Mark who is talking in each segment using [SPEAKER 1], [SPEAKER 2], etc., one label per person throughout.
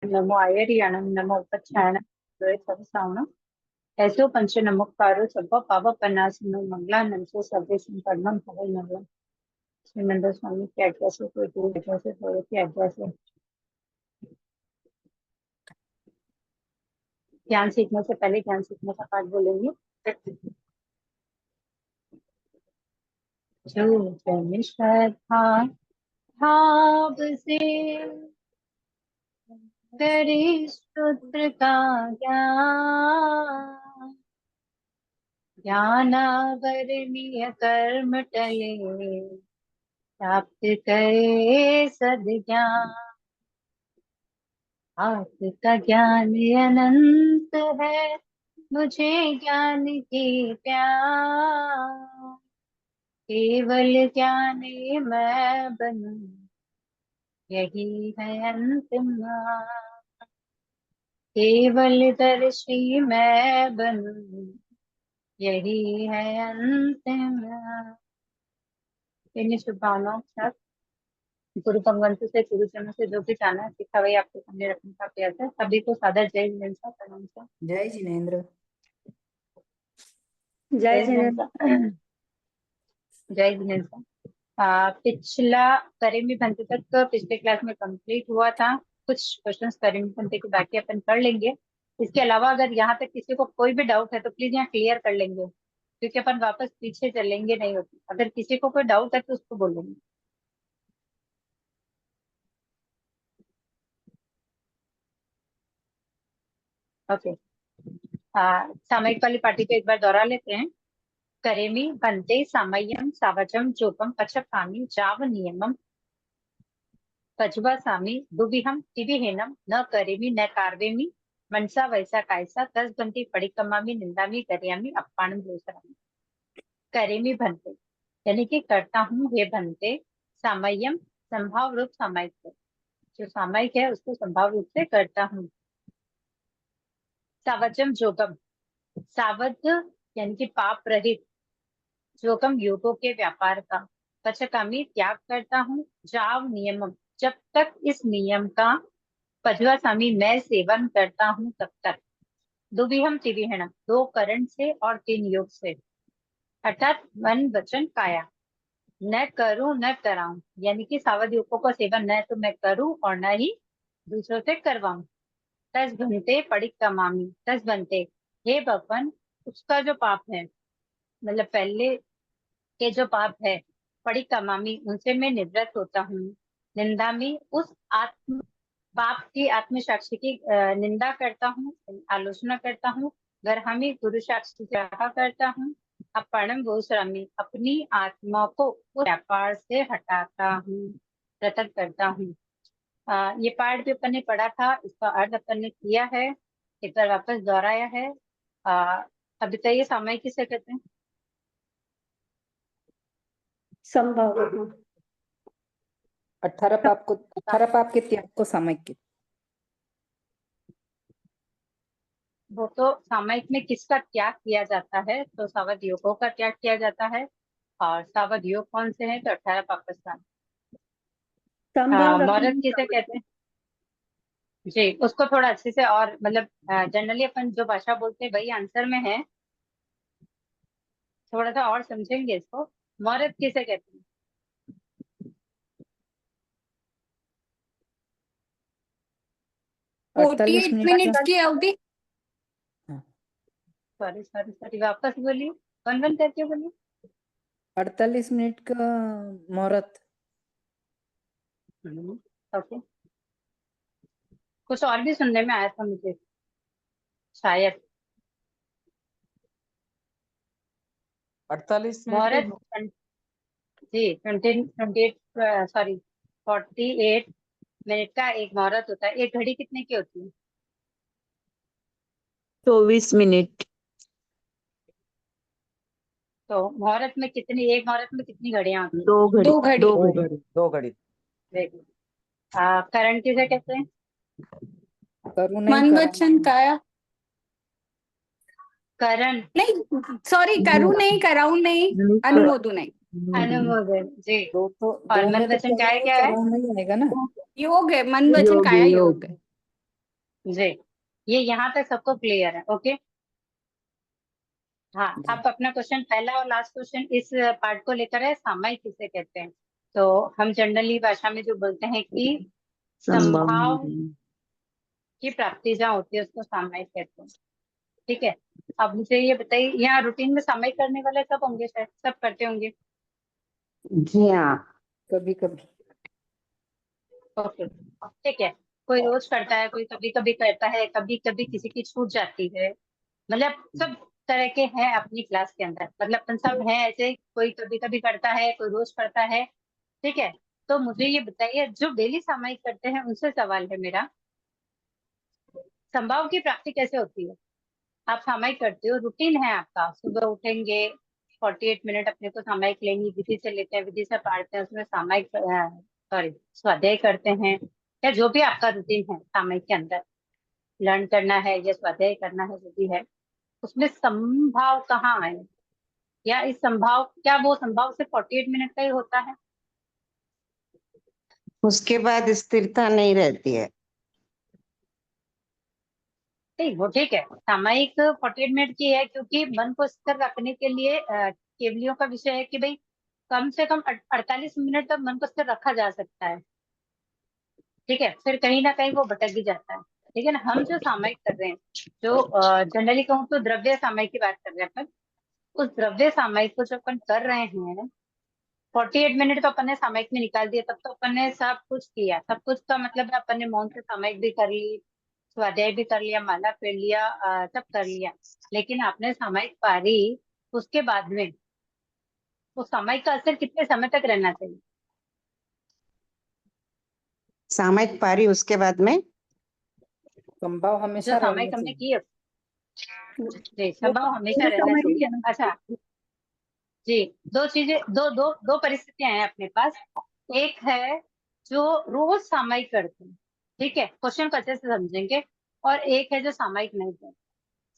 [SPEAKER 1] नमो आयर्याणं नमो उपच्छायानं द्वैतवसावनं ऐसो पंच नमोकारो सब्बा पावपन्नासनो मंगलानं सो सर्वे संपन्नं भवै मंगलम्। श्रीनंद स्वामी की आज्ञा से कोई गुरु आज्ञा से थोड़े की आज्ञा से ज्ञान सीखने से पहले ज्ञान सीखने का पाठ बोलेंगे। जो जन श्रद्धा भाव से करे सूत्र का ज्ञान, ज्ञानावरणीय कर्म टले प्राप्त करे सद्ज्ञान। आपका ज्ञान अनंत है, मुझे ज्ञान की प्यास, केवल ज्ञानी मैं बनूं यही है अंतिम मान। केवल दर्शी मैं बनूं यही है अंतिम मान। इन शुभकामनाओं के साथ गुरु भगवंतु से गुरुजनों से जो भी जाना है सीखा वही आपके सामने रखने का प्रयास है। सभी को सादर जय जिनेन्द्र प्रणाम सर।
[SPEAKER 2] जय जिनेन्द्र।
[SPEAKER 1] जय जिनेन्द्र। जय जिनेन्द्र। पिछला करेमी भंते तक पिछले क्लास में कंप्लीट हुआ था। कुछ क्वेश्चंस करेमी भंते के बाकी अपन कर लेंगे। इसके अलावा अगर यहाँ तक किसी को कोई भी डाउट है तो प्लीज यहाँ क्लियर कर लेंगे, क्योंकि अपन वापस पीछे चलेंगे नहीं होती। अगर किसी को कोई डाउट है तो उसको बोलेंगे। ओके। सामयिक वाली पार्टी को एक बार दोहरा लेते हैं। करेमी भंते सामय्यम सावचम जोपम पचकामी जाव नियमम पजवा दुबिहम तिबिहेनम न करेमी न कार्वेमी मनसा वैसा कायसा तस बंती पड़िकमामी निंदामी करियामी अपाणम दोसरामी। करेमी भंते यानी कि करता हूँ हे भंते, सामय्यम संभाव रूप सामयिक है, जो सामयिक है उसको संभाव रूप से करता हूँ। सावचम जोगम, सावध यानी कि पाप रहित, जोगम योगों के व्यापार का, पचकामी त्याग करता हूँ, जाव नियमम जब तक इस नियम का, पजवा स्वामी मैं सेवन करता हूँ तब तक, दुविहम त्रिविहणम दो करण से और तीन योग से, अर्थात मन वचन काया, न करूं न कराऊं, यानी कि सावध योगों का सेवन न तो मैं करूं और न ही दूसरों से करवाऊं। तस बनते पड़िक कमामी, तस बनते हे भगवान, उसका जो पाप है, मतलब पहले के जो पाप है, पड़ी कमामी उनसे मैं निवृत्त होता हूँ। निंदा में उस आत्म पाप की आत्म साक्षी की निंदा करता हूँ, आलोचना करता हूँ। गर्हमी गुरु साक्षी की रक्षा करता हूँ। अपणम गोस्वामी अपनी आत्मा को उस व्यापार से हटाता हूँ, पृथक करता हूँ। ये पाठ भी अपन ने पढ़ा था, इसका अर्थ अपन ने किया है, एक बार वापस दोहराया है। अब बताइए सामयिक किसे कहते हैं?
[SPEAKER 3] संभव
[SPEAKER 2] 18 पाप के त्याग को सामयिक।
[SPEAKER 1] वो तो सामयिक में किसका त्याग किया जाता है, तो सावध योगों का त्याग किया जाता है। और सावध योग कौन से हैं, तो 18 पाकिस्तान। मौरत किसे कहते हैं? जी, उसको थोड़ा अच्छे से और मतलब जनरली अपन जो भाषा बोलते हैं वही आंसर में है, थोड़ा सा और समझेंगे इसको। मौरत किसे कहते हैं?
[SPEAKER 2] 48
[SPEAKER 3] मिनट की अवधि।
[SPEAKER 1] सॉरी सॉरी सॉरी, वापस बोलिए, वन वन करके बोलिए।
[SPEAKER 2] 48 मिनट का मुहूर्त।
[SPEAKER 1] ओके, कुछ और भी सुनने में आया था मुझे शायद।
[SPEAKER 4] 48
[SPEAKER 1] मुहूर्त
[SPEAKER 4] मिनट
[SPEAKER 1] जी 28 सॉरी 48 मिनट का एक मुहूर्त होता है। एक घड़ी कितने की होती है?
[SPEAKER 5] 24 मिनट।
[SPEAKER 1] तो मुहूर्त में कितनी, एक मुहूर्त में कितनी घड़ियां होती हैं?
[SPEAKER 5] दो घड़ी।
[SPEAKER 4] दो घड़ी।
[SPEAKER 1] करण किसे कहते हैं?
[SPEAKER 3] मन वचन काया।
[SPEAKER 1] करण
[SPEAKER 3] नहीं सॉरी, करूँ नहीं, कराऊं नहीं, अनुमोदन नहीं।
[SPEAKER 1] अनुमोदन जी।
[SPEAKER 2] दो
[SPEAKER 1] और मन वचन काया क्या है?
[SPEAKER 2] नहीं आएगा ना।
[SPEAKER 3] योग है, मन वचन काया योग है।
[SPEAKER 1] जी, ये यहाँ तक सबको क्लियर है? ओके। हाँ,
[SPEAKER 2] जी
[SPEAKER 1] अब अपना क्वेश्चन पहला और लास्ट क्वेश्चन इस पार्ट को लेकर है, सामयिक किसे कहते हैं? तो हम जनरली भाषा में जो बोलते हैं कि संभाव
[SPEAKER 5] संभावना
[SPEAKER 1] की प्राप्ति जहाँ होती है उसको सामयिक कहते हैं। ठीक है, अब मुझे ये बताइए, यहाँ रूटीन में सामयिक करने वाले सब होंगे, शायद सब करते होंगे।
[SPEAKER 5] जी हाँ।
[SPEAKER 2] कभी कभी
[SPEAKER 1] ओके, ठीक है। कोई रोज करता है, कोई कभी कभी करता है, कभी कभी किसी की छूट जाती है। मतलब सब तरह के हैं अपनी क्लास के अंदर, मतलब अपन सब हैं ऐसे, कोई कभी कभी करता है, कोई रोज करता है। ठीक है, तो मुझे ये बताइए, जो डेली सामयिक करते हैं उनसे सवाल है मेरा, संभाव की प्राप्ति कैसे होती है? आप सामयिक करते हो, रूटीन है आपका, सुबह उठेंगे, 48 मिनट अपने को सामयिक लेंगे, विधि से लेते हैं, विधि से पढ़ते हैं, उसमें सामयिक सॉरी स्वाध्याय करते हैं, या जो भी आपका रूटीन है सामयिक के अंदर, लर्न करना है या स्वाध्याय करना है, जो भी है, उसमें संभाव कहाँ आए? या इस संभाव, क्या वो संभाव सिर्फ 48 मिनट का ही होता है?
[SPEAKER 5] उसके बाद स्थिरता नहीं रहती है।
[SPEAKER 1] नहीं, वो ठीक है, सामयिक 48 मिनट की है, क्योंकि मन को स्थिर रखने के लिए केवलियों का विषय है कि भाई कम से कम 48 मिनट तक मन को स्थिर रखा जा सकता है। ठीक है, फिर कहीं ना कहीं वो भटक भी जाता है। लेकिन हम जो सामयिक कर रहे हैं, जो जनरली कहूँ तो द्रव्य सामयिक की बात कर रहे हैं अपन, उस द्रव्य सामयिक को जो अपन कर रहे हैं, 48 मिनट तो अपन ने सामयिक में निकाल दिया, तब तो अपन ने सब कुछ किया, सब कुछ का मतलब है अपन ने मौन से सामयिक भी कर ली, स्वाध्याय भी कर लिया, माला फेर लिया, सब कर लिया। लेकिन आपने सामयिक पारी, उसके बाद में वो सामयिक का असर कितने समय तक रहना चाहिए?
[SPEAKER 5] सामयिक पारी उसके बाद में
[SPEAKER 2] संभाव
[SPEAKER 1] जो
[SPEAKER 2] हमेशा रहना
[SPEAKER 1] सामयिक हमने
[SPEAKER 2] चाहिए।
[SPEAKER 1] की है, जी, संभव हमेशा रहना चाहिए। अच्छा, जी, दो चीजें, दो दो दो परिस्थितियां हैं अपने पास। एक है जो रोज सामयिक करते हैं, ठीक है, क्वेश्चन को अच्छे से समझेंगे, और एक है जो सामयिक नहीं करते।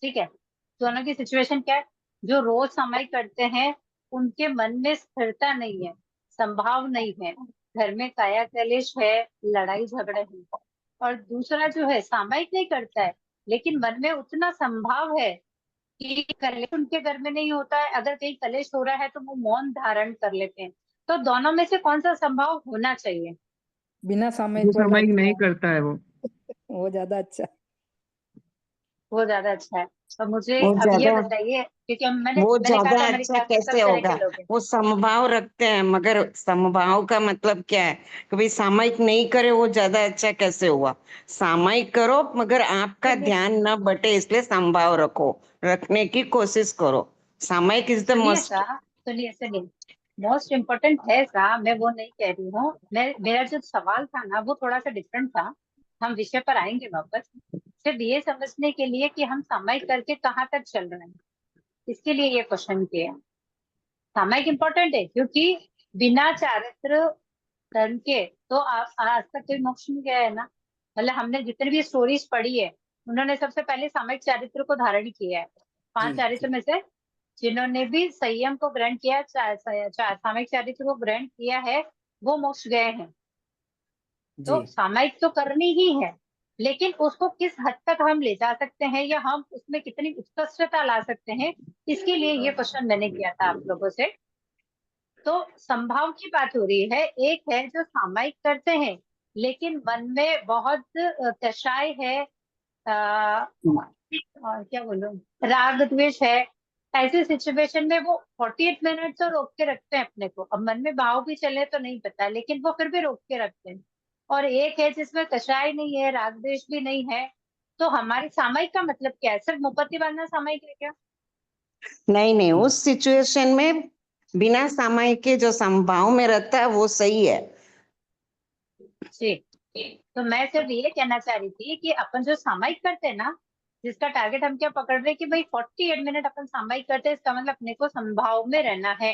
[SPEAKER 1] ठीक है, दोनों की सिचुएशन क्या है? जो रोज सामयिक करते हैं उनके मन में स्थिरता नहीं है, संभाव नहीं है, घर में काया कलेश है, लड़ाई झगड़े हैं। और दूसरा जो है सामयिक नहीं करता है, लेकिन मन में उतना संभाव है कि कलेश उनके घर में नहीं होता है, अगर कहीं कलेश हो रहा है तो वो मौन धारण कर लेते हैं। तो दोनों में से कौन सा संभव होना चाहिए?
[SPEAKER 2] बिना
[SPEAKER 4] जो
[SPEAKER 2] सामयिक वाला
[SPEAKER 4] सामयिक नहीं
[SPEAKER 2] अच्छा
[SPEAKER 4] करता है वो।
[SPEAKER 2] वो ज्यादा अच्छा।
[SPEAKER 1] वो ज्यादा अच्छा है। तो मुझे
[SPEAKER 5] वो
[SPEAKER 1] अब ये
[SPEAKER 5] ज्यादा
[SPEAKER 1] बताइए, क्योंकि मैंने
[SPEAKER 5] वो
[SPEAKER 1] मैंने कहा
[SPEAKER 5] ज्यादा
[SPEAKER 1] था मेरी
[SPEAKER 5] अच्छा
[SPEAKER 1] क्लास में सब
[SPEAKER 5] कैसे
[SPEAKER 1] तरह के
[SPEAKER 5] होगा?
[SPEAKER 1] लोग हैं।
[SPEAKER 5] वो समभाव रखते हैं, मगर समभाव का मतलब क्या है कि भाई सामयिक नहीं करे वो ज्यादा अच्छा कैसे हुआ? सामयिक करो मगर आपका
[SPEAKER 1] सुनिए,
[SPEAKER 5] ध्यान न बटे, इसलिए समभाव रखो, रखने की कोशिश करो। सामयिक इज द
[SPEAKER 1] सुनिए
[SPEAKER 5] मस्ट।
[SPEAKER 1] सा, सुनिए, मोस्ट इम्पोर्टेंट है सा, मैं वो नहीं कह रही हूँ, मैं, मेरा जो सवाल था ना वो थोड़ा सा डिफरेंट था। हम विषय पर आएंगे वापस, सिर्फ ये समझने के लिए कि हम सामयिक करके कहाँ तक चल रहे हैं, इसके लिए ये क्वेश्चन किया। सामयिक इम्पोर्टेंट है क्योंकि बिना चारित्र धर्म के तो आज तक कोई मोक्ष नहीं गया है ना। मतलब हमने जितनी भी स्टोरीज पढ़ी है, उन्होंने सबसे पहले सामयिक चारित्र को धारण किया है।
[SPEAKER 2] जी
[SPEAKER 1] 5 चारित्र में से जिन्होंने भी संयम को ग्रहण किया, सामयिक चारित्र को ग्रहण किया है, वो मोक्ष गए हैं।
[SPEAKER 2] जी
[SPEAKER 1] तो सामयिक तो करनी ही है, लेकिन उसको किस हद तक हम ले जा सकते हैं या हम उसमें कितनी उत्कृष्टता ला सकते हैं, इसके लिए ये क्वेश्चन मैंने किया था आप लोगों से। तो संभाव की बात हो रही है, एक है जो सामयिक करते हैं लेकिन मन में बहुत कषाय है, और क्या बोलूं, राग द्वेष है। ऐसे सिचुएशन में वो 48 मिनट तो रोक के रखते हैं अपने को, अब मन में भाव भी चले तो नहीं पता, लेकिन वो फिर भी रोक के रखते हैं। और एक है जिसमें कषाय नहीं है, राग द्वेष भी नहीं है। तो हमारे सामयिक का मतलब क्या है? सिर्फ मुपत्ति बांधना सामयिक है क्या?
[SPEAKER 5] नहीं नहीं, उस सिचुएशन में बिना सामयिक के जो समभाव में रहता है वो सही है।
[SPEAKER 1] जी, तो मैं सिर्फ ये कहना चाह रही थी कि अपन जो सामयिक करते हैं ना, जिसका टारगेट हम क्या पकड़ रहे हैं कि भाई 48 मिनट अपन सामयिक करते हैं, इसका मतलब अपने को संभाव में रहना है।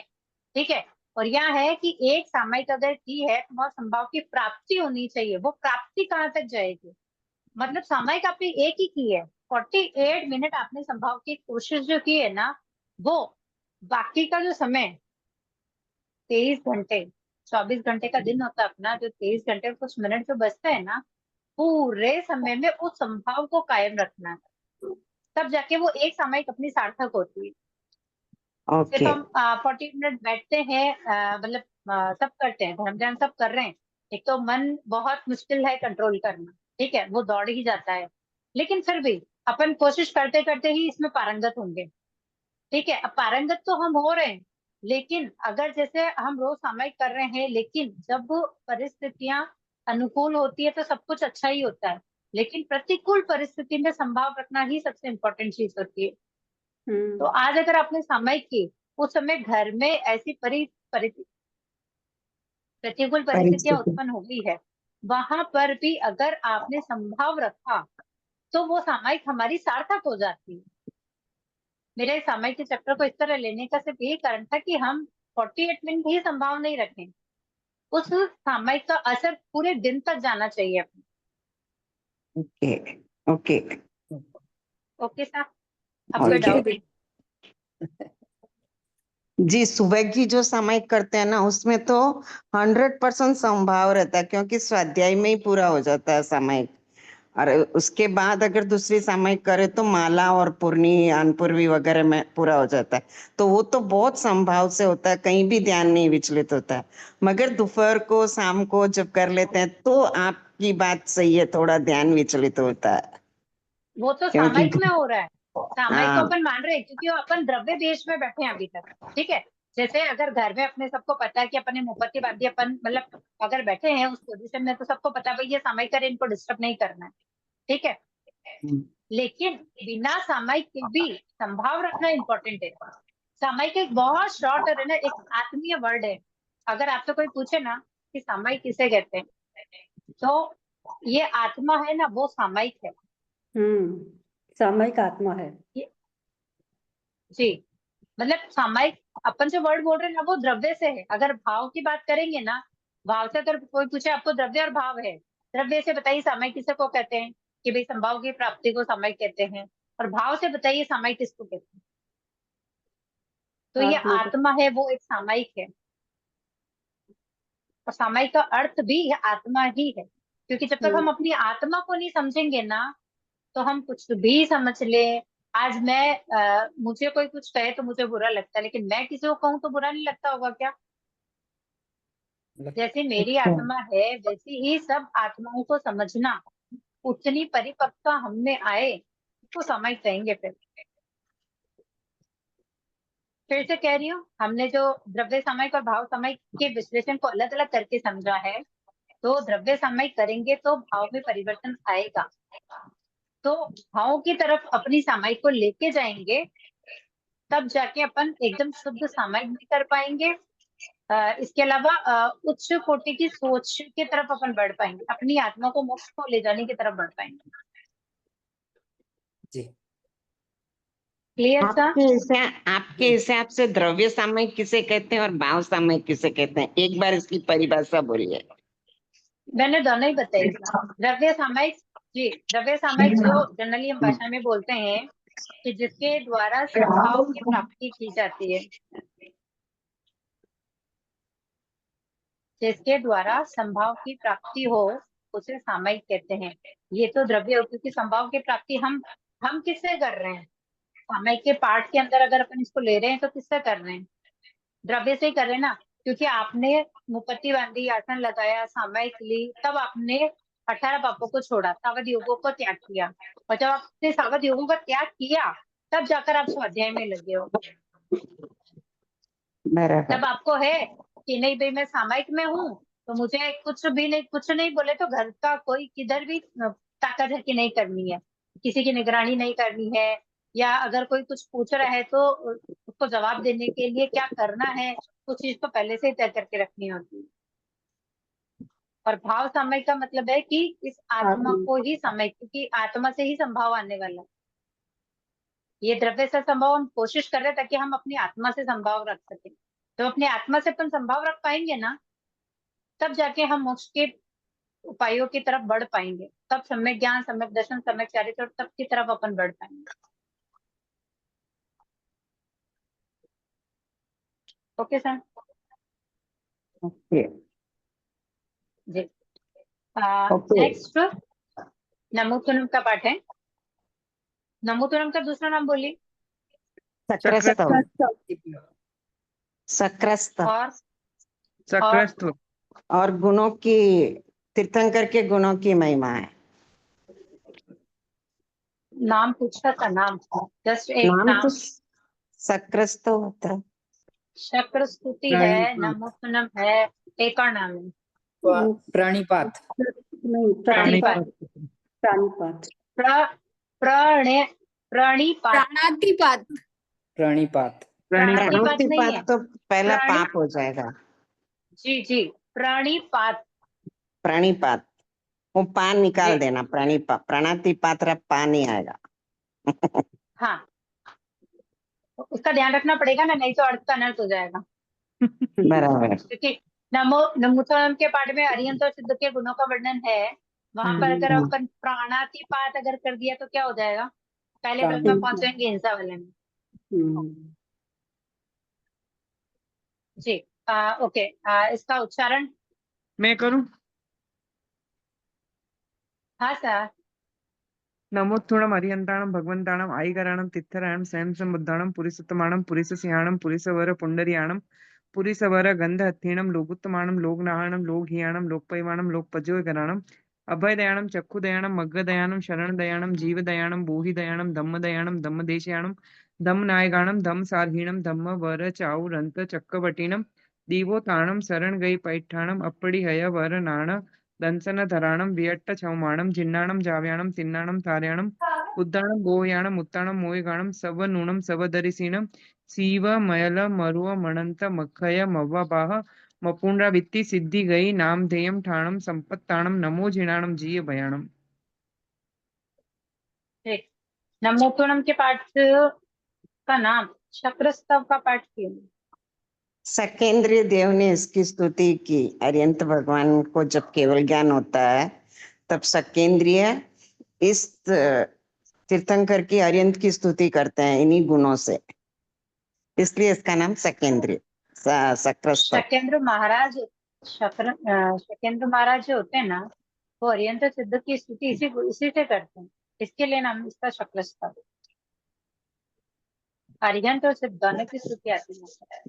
[SPEAKER 1] ठीक है, और यहाँ है कि एक सामयिक अगर की है तो वहाँ संभाव की प्राप्ति होनी चाहिए। वो प्राप्ति कहाँ तक जाएगी? मतलब सामयिक आपने एक ही की है, 48 मिनट आपने संभाव की कोशिश जो की है ना, वो बाकी का जो समय 23 घंटे, 24 घंटे का दिन होता है अपना, जो 23 घंटे कुछ मिनट जो बचते हैं ना, पूरे समय में उस संभाव को कायम रखना है, तब जाके वो एक सामयिक अपनी सार्थक होती है। सिर्फ
[SPEAKER 5] ओके
[SPEAKER 1] हम 40 मिनट बैठते हैं, मतलब सब करते हैं, धर्म ध्यान सब कर रहे हैं, एक तो मन बहुत मुश्किल है कंट्रोल करना, ठीक है, वो दौड़ ही जाता है, लेकिन फिर भी अपन कोशिश करते करते ही इसमें पारंगत होंगे, ठीक है। अब पारंगत तो हम हो रहे हैं, लेकिन अगर जैसे हम रोज सामयिक कर रहे हैं, लेकिन जब परिस्थितियां अनुकूल होती है तो सब कुछ अच्छा ही होता है, लेकिन प्रतिकूल परिस्थिति में संभाव रखना ही सबसे इम्पोर्टेंट चीज होती है। तो आज अगर आपने सामयिक की, उस समय घर में ऐसी प्रतिकूल परिस्थितियां
[SPEAKER 5] परिस्थिति
[SPEAKER 1] उत्पन्न हो गई है, वहां पर भी अगर आपने संभाव रखा तो वो सामयिक हमारी सार्थक हो जाती है। मेरे सामयिक के चक्र को इस तरह लेने का सिर्फ यही कारण था कि हम 48 मिनट ही संभाव नहीं रखें, उस सामयिक का असर पूरे दिन तक जाना चाहिए अपने।
[SPEAKER 5] ओके ओके
[SPEAKER 1] ओके सर, अब कोई
[SPEAKER 5] ओके
[SPEAKER 1] डाउट?
[SPEAKER 5] जी। सुबह की जो सामयिक करते हैं ना, उसमें तो 100% संभाव रहता है, क्योंकि स्वाध्याय में ही पूरा हो जाता है सामयिक। और उसके बाद अगर दूसरी सामयिक करे तो माला और पूर्णी अनपूर्वी वगैरह में पूरा हो जाता है, तो वो तो बहुत संभाव से होता है, कहीं भी ध्यान नहीं विचलित होता है। मगर दोपहर को शाम को जब कर लेते हैं तो आपकी बात सही है, थोड़ा ध्यान विचलित होता है,
[SPEAKER 1] वो तो
[SPEAKER 5] क्योंकि
[SPEAKER 1] सामयिक में हो रहा है, सामयिक को
[SPEAKER 5] हाँ
[SPEAKER 1] अपन मान रहे हैं क्योंकि वो अपन द्रव्य देश में बैठे हैं अभी तक, ठीक है। जैसे अगर घर में अपने सबको पता है कि अपन ने मुपत्ति बांधी, अपन मतलब अगर बैठे हैं उस पोजीशन में तो सबको पता है भाई ये सामयिक करे, इनको डिस्टर्ब नहीं करना है, ठीक है। लेकिन बिना सामयिक के भी संभाव रखना इंपॉर्टेंट है। सामयिक एक बहुत शॉर्ट और है ना, एक आत्मीय वर्ड है। अगर आपसे कोई पूछे ना कि सामयिक किसे कहते हैं, तो ये आत्मा है ना, वो सामयिक है।
[SPEAKER 4] सामयिक आत्मा है।
[SPEAKER 1] ये जी, मतलब सामयिक अपन जो वर्ड बोल रहे हैं ना, वो द्रव्य से है। अगर भाव की बात करेंगे ना, भाव से अगर कोई पूछे आपको द्रव्य और भाव है, द्रव्य से बताइए सामयिक किसे को कहते हैं, कि भाई संभाव की प्राप्ति को सामयिक कहते हैं, और भाव से बताइए सामयिक किसको कहते हैं। तो ये
[SPEAKER 4] आत्मा को।
[SPEAKER 1] आत्मा है, वो एक सामयिक है, और सामयिक का अर्थ भी ये आत्मा ही है, क्योंकि जब तक हम अपनी आत्मा को नहीं समझेंगे ना, तो हम कुछ भी समझ ले। आज मैं मुझे कोई कुछ कहे तो मुझे बुरा लगता है, लेकिन मैं किसी को कहूँ तो बुरा नहीं लगता होगा क्या? जैसे मेरी आत्मा है, वैसी ही सब आत्माओं को समझना, उतनी परिपक्वता हमने आए तो समझ जाएंगे। फिर से कह रही हूँ, हमने जो द्रव्य सामयिक और भाव सामयिक के विश्लेषण को अलग अलग करके समझा है, तो द्रव्य सामयिक करेंगे तो भाव में परिवर्तन आएगा, तो भाव की तरफ अपनी सामयिक को लेके जाएंगे, तब जाके अपन एकदम शुद्ध सामयिक भी कर पाएंगे। इसके अलावा उच्च कोटि की सोच की तरफ अपन बढ़ पाएंगे, अपनी आत्मा को मोक्ष को ले जाने की तरफ बढ़ पाएंगे।
[SPEAKER 2] जी।
[SPEAKER 1] क्लियर सा?
[SPEAKER 5] आपके हिसाब से द्रव्य सामयिक किसे कहते हैं और भाव सामयिक किसे कहते हैं? एक बार इसकी परिभाषा बोलिए।
[SPEAKER 1] मैंने दोनों ही बताई था। द्रव्य सामयिक, जी, द्रव्य सामयिक जो जनरली हम भाषा में बोलते हैं कि जिसके द्वारा संभाव की प्राप्ति की जाती है, जिसके द्वारा संभाव की प्राप्ति हो, उसे सामयिक कहते हैं। ये तो द्रव्य हो, क्योंकि संभाव की प्राप्ति हम किससे कर रहे हैं? सामयिक के पाठ के अंदर अगर अपन इसको ले रहे हैं तो किससे कर रहे हैं? द्रव्य से ही कर रहे हैं ना, क्योंकि आपने मुपत्ति बांधी, आसन लगाया, सामयिक ली, तब आपने 18 पापों को छोड़ा, सावध योगों को त्याग किया, और जब आपने सावध योगों का त्याग किया, तब जाकर आप स्वाध्याय में लगे हो।
[SPEAKER 5] बराबर।
[SPEAKER 1] तब आपको है कि नहीं भाई मैं सामयिक में हूँ, तो मुझे कुछ नहीं बोले तो घर का कोई किधर भी ताकत है कि नहीं करनी है, किसी की निगरानी नहीं करनी है, या अगर कोई कुछ पूछ रहा है तो उसको जवाब देने के लिए क्या करना है, कुछ चीज तो पहले से ही तय करके रखनी होती है। और भाव सामयिक का मतलब है कि इस आत्मा को ही सामयिक, क्योंकि आत्मा से ही संभाव आने वाला है। ये द्रव्य से संभाव हम कोशिश कर रहे हैं ताकि हम अपनी आत्मा से संभाव रख सकें। तो अपनी आत्मा से अपन संभाव रख पाएंगे ना, तब जाके हम मोक्ष के उपायों की तरफ बढ़ पाएंगे, तब सम्यक ज्ञान, सम्यक दर्शन, सम्यक चारित्र, तब की तरफ अपन बढ़ पाएंगे। Okay sir?
[SPEAKER 5] ओके
[SPEAKER 1] जी।
[SPEAKER 5] ओके।
[SPEAKER 1] नेक्स्ट नमोतुनम का पाठ है। नमोतुनम का दूसरा नाम बोलिए।
[SPEAKER 5] सक्रस्तव,
[SPEAKER 2] सक्रस्तव।
[SPEAKER 5] सक्रस्तव
[SPEAKER 1] और
[SPEAKER 6] सक्रस्तव।
[SPEAKER 5] और गुणों की, तीर्थंकर के गुणों की महिमा है।
[SPEAKER 1] नाम पूछा था, नाम जस्ट एक
[SPEAKER 5] नाम
[SPEAKER 1] नाम।
[SPEAKER 5] तो सक्रस्तव होता है।
[SPEAKER 1] शक्र स्तुति है,
[SPEAKER 2] प्राणिपात।
[SPEAKER 1] नमोतुनम है, एक और नाम है
[SPEAKER 4] वो
[SPEAKER 2] प्राणिपात।
[SPEAKER 4] नहीं,
[SPEAKER 1] प्राणिपात।
[SPEAKER 4] प्रतिपात, प्राणिपात।
[SPEAKER 1] प्र प्रणय प्रणिपात।
[SPEAKER 3] प्राणातिपात।
[SPEAKER 2] प्राणिपात।
[SPEAKER 6] प्रणिपात।
[SPEAKER 1] प्राणिपात नहीं है।
[SPEAKER 5] प्राणातिपात तो पहला
[SPEAKER 1] प्राणी,
[SPEAKER 5] पाप हो जाएगा।
[SPEAKER 1] जी जी, प्राणिपात।
[SPEAKER 5] प्राणिपात, वो पान निकाल
[SPEAKER 1] जी
[SPEAKER 5] देना। प्राणिपात, प्राणातिपात रहा, पान ही आएगा।
[SPEAKER 1] हाँ, उसका ध्यान रखना पड़ेगा ना, नहीं तो अर्थ का अनर्थ हो जाएगा।
[SPEAKER 5] बराबर।
[SPEAKER 1] क्योंकि नमोतुनम के पाठ में अरिहंत और सिद्ध के गुणों का वर्णन है, वहां पर अगर अपन प्राणातिपात अगर कर दिया तो क्या हो जाएगा? पहले ग्रंथ में पहुंचेंगे हिंसा वाले में।
[SPEAKER 4] हम्म,
[SPEAKER 1] जी ओके, इसका उच्चारण।
[SPEAKER 6] मैं करूं?
[SPEAKER 1] हाँ सर।
[SPEAKER 6] नमोत्थुणम अरिहंताणम भगवंताणम आईगराणम तित्थरायणम स्वयं संबुद्धाणम पुरीसुत्तमाणम पुरीससिंहाणम पुरीसवर पुंडरीयाणम पुरीसवर गंधहत्थीणम लोगुत्तमाणम लोकनाहणम लोकहियाणम लोकपैवाणम लोकपज्योगराणम अभयदयाणम चक्षुदयाणम मग्गदयाणम शरणदयाणम जीवदयाणम बोहिदयाणम धम्मदयाणम धम्मदेशयाणम धम्मनायगाणम धम्मसारहीणम धम्मवर चाउरंत चक्रवटीणम दीवोताणम शरण गई पैठाणम अप्पड़ी हय वर नाण दंसनधराणम वियट्ट चौमाणम जिन्नाणम जाव्याणम तिन्नाणम तार्याणम उद्दाणम गोह्याणम उत्ताणम मोयगाणम सवनूणम सवदरिसीणम सीव मयल मरुव मणंत मखय मव्वबाह मपुंड्रा वित्ति सिद्धि गई नामधेयम ठाणम संपत्ताणम नमो जिणाणम जीय भयाणम।
[SPEAKER 1] ठीक, नमोतुनम के पाठ का नाम शक्रस्तव का पाठ क्यों?
[SPEAKER 5] सकेंद्रीय देव ने इसकी स्तुति की। अरिहंत भगवान को जब केवल ज्ञान होता है तब सकेंद्रीय इस तीर्थंकर की अरिहंत की स्तुति करते हैं इन्हीं गुणों से, इसलिए इसका नाम सकेंद्रीय सक्रस्तव।
[SPEAKER 1] शकेंद्र महाराज, शकेंद्र महाराज जो होते हैं ना, वो अरिहंत सिद्ध की स्तुति इसी से करते हैं, इसके लिए नाम इसका शक्रस्तव। अरिहंत और सिद्ध दोनों की स्तुति आती है।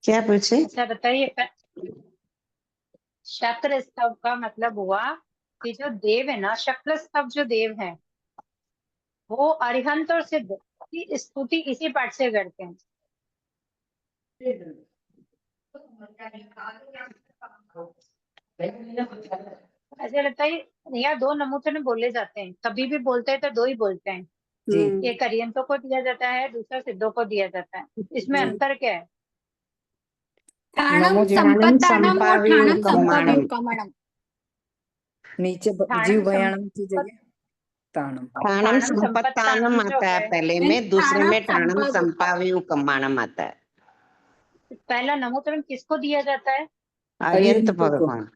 [SPEAKER 5] क्या पूछे?
[SPEAKER 1] अच्छा बताइए, शक्र स्तव का मतलब हुआ कि जो देव है ना, शक्र स्तव जो देव है वो अरिहंत और सिद्ध की स्तुति इसी पाठ से करते हैं। ऐसे लगता है यहाँ दो नमूतन बोले जाते हैं, कभी भी बोलते हैं तो दो ही बोलते हैं।
[SPEAKER 2] जी।
[SPEAKER 1] एक अरिहंतों को दिया जाता है, दूसरा सिद्धों को दिया जाता है। इसमें
[SPEAKER 2] जी।
[SPEAKER 1] अंतर क्या है?
[SPEAKER 3] ठाणम
[SPEAKER 2] नमो
[SPEAKER 3] संपत्ताणम और
[SPEAKER 5] संपाव्यू
[SPEAKER 3] ठाणम
[SPEAKER 5] कमाणम।
[SPEAKER 3] संपाव्युकमणम।
[SPEAKER 2] नीचे जीव भयाणम की जगह ताणम।
[SPEAKER 5] ठाणम
[SPEAKER 1] ठाणम
[SPEAKER 5] संपत्तानम
[SPEAKER 1] संपत्तानम जो
[SPEAKER 5] आता है
[SPEAKER 1] है,
[SPEAKER 5] पहले
[SPEAKER 3] Then
[SPEAKER 5] में, दूसरे
[SPEAKER 3] ठाणम
[SPEAKER 5] में ठाणम
[SPEAKER 3] संपाव्यु।
[SPEAKER 5] संपाव्यू कमाणम आता है।
[SPEAKER 1] पहला नमोतरण किसको दिया जाता है?
[SPEAKER 5] अरिहंत
[SPEAKER 2] अरिहंतों को,
[SPEAKER 5] भगवान।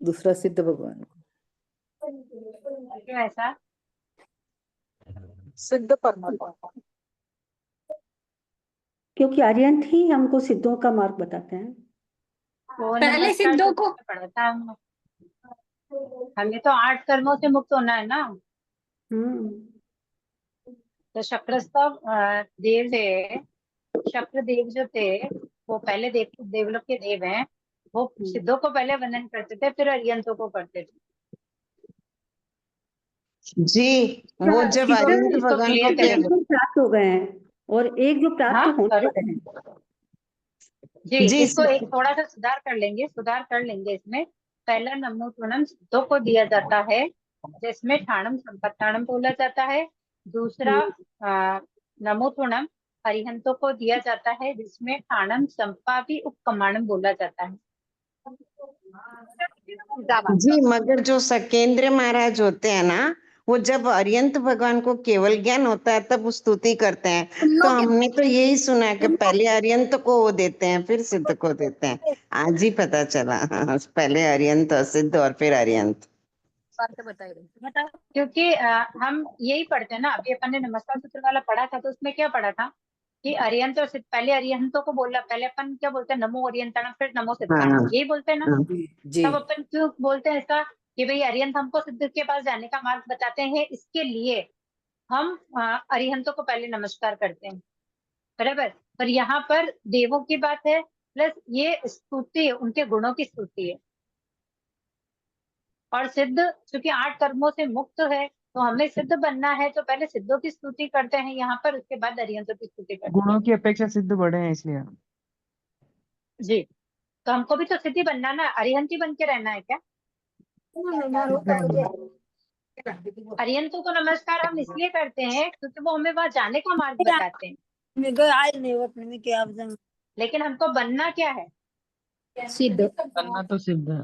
[SPEAKER 2] दूसरा सिद्ध भगवान को।
[SPEAKER 1] क्यों ऐसा?
[SPEAKER 2] सिद्ध परमात्मा।
[SPEAKER 4] क्योंकि आर्यंत ही हमको सिद्धों का मार्ग बताते हैं।
[SPEAKER 1] तो
[SPEAKER 3] पहले
[SPEAKER 1] नमस्कार
[SPEAKER 3] सिद्धों
[SPEAKER 1] सूत्र
[SPEAKER 3] को।
[SPEAKER 1] में पढ़ा था हमें तो 8 कर्मों से मुक्त होना है ना।
[SPEAKER 4] हम्म,
[SPEAKER 1] तो शक्रस्तव देव थे, शक्र देव जो थे वो पहले देवलोक के देव हैं। वो सिद्धों को पहले वंदन करते थे, फिर अरिहंतों को करते थे।
[SPEAKER 5] जी, वो जब
[SPEAKER 4] सिद्धों
[SPEAKER 5] अरिहंत
[SPEAKER 1] इसको
[SPEAKER 5] भगवान को
[SPEAKER 1] क्लियर
[SPEAKER 4] के
[SPEAKER 1] करेंगे।
[SPEAKER 4] तो प्राप्त हो गए हैं और एक जो प्राप्त
[SPEAKER 1] हाँ
[SPEAKER 4] होने
[SPEAKER 1] सॉरी
[SPEAKER 4] वाले हैं।
[SPEAKER 1] जी,
[SPEAKER 5] जी
[SPEAKER 1] इसको एक थोड़ा सा सुधार कर लेंगे इसमें। पहला नमोतुनम सिद्धों को दिया जाता है, जिसमें ठाणम संपत्ताणम बोला जाता है। दूसरा नमोतुनम अरिहंतों को दिया जाता है, जिसमें ठाणम संपावि उपकमाणम बोला जाता है।
[SPEAKER 5] जी, मगर जो सकेंद्र महाराज होते हैं ना, वो जब अरिहंत भगवान को केवल ज्ञान होता है तब वो स्तुति करते हैं। तो हमने तो यही सुना है कि पहले अरिहंत को वो देते हैं फिर सिद्ध को देते हैं। आज ही पता चला। पहले अरिहंत सिद्ध और फिर अरिहंत।
[SPEAKER 1] क्योंकि हम यही पढ़ते हैं ना, अभी अपन ने नमस्कार सूत्र वाला पढ़ा था, तो उसमें क्या पढ़ा था कि अरिहंत और सिद्ध, पहले अरिहंतों को बोला, पहले अपन क्या बोलते हैं, नमो अरिहंताणम, फिर नमो सिद्धाणम,
[SPEAKER 5] हाँ,
[SPEAKER 1] यही बोलते हैं ना।
[SPEAKER 5] हाँ।
[SPEAKER 2] जी
[SPEAKER 1] तब अपन क्यों बोलते हैं ऐसा कि भाई अरिहंत हमको सिद्ध के पास जाने का मार्ग बताते हैं, इसके लिए हम अरिहंतों को पहले नमस्कार करते हैं, बराबर। पर यहाँ पर देवों की बात है, प्लस ये स्तुति है, उनके गुणों की स्तुति है। और सिद्ध चूंकि 8 कर्मों से मुक्त है, तो हमें सिद्ध बनना है, तो पहले सिद्धों की स्तुति करते हैं यहाँ पर, उसके बाद अरिहंतों की स्तुति करते
[SPEAKER 6] गुणों की अपेक्षा सिद्ध बड़े हैं इसलिए।
[SPEAKER 1] हैं। जी, तो हमको भी तो सिद्धि बनना ना, अरिहंती बन के रहना है क्या? अरिहंतों को नमस्कार हम इसलिए करते हैं क्योंकि वो हमें वहां जाने का मार्ग बताते हैं, लेकिन हमको बनना क्या है?
[SPEAKER 3] सिद्ध।
[SPEAKER 6] बनना तो सिद्ध है।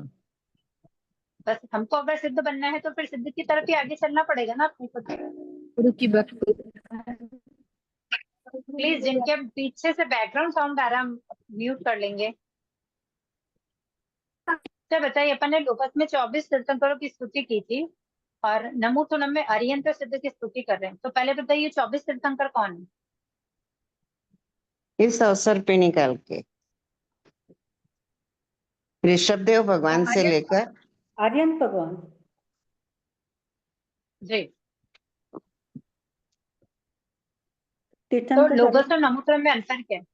[SPEAKER 1] बस हमको अगर सिद्ध बनना है तो फिर सिद्ध की तरफ ही आगे चलना पड़ेगा ना अपने को।
[SPEAKER 3] गुरु की भक्ति।
[SPEAKER 1] प्लीज जिनके पीछे से बैकग्राउंड साउंड आ रहा, हम म्यूट कर लेंगे। तो बताइए, अपन ने लोकस में 24 तीर्थंकरों की स्तुति की थी, और नमोथुनम में अरिहंत और सिद्ध की स्तुति कर रहे हैं। तो पहले बताइए 24 तीर्थंकर कौन है?
[SPEAKER 5] इस अवसर पे निकाल के ऋषभदेव भगवान से लेकर
[SPEAKER 4] आर्यन भगवान।
[SPEAKER 1] जी, तो
[SPEAKER 4] तीर्थंकर
[SPEAKER 1] लोकस और नमोथुनम में अंतर क्या है?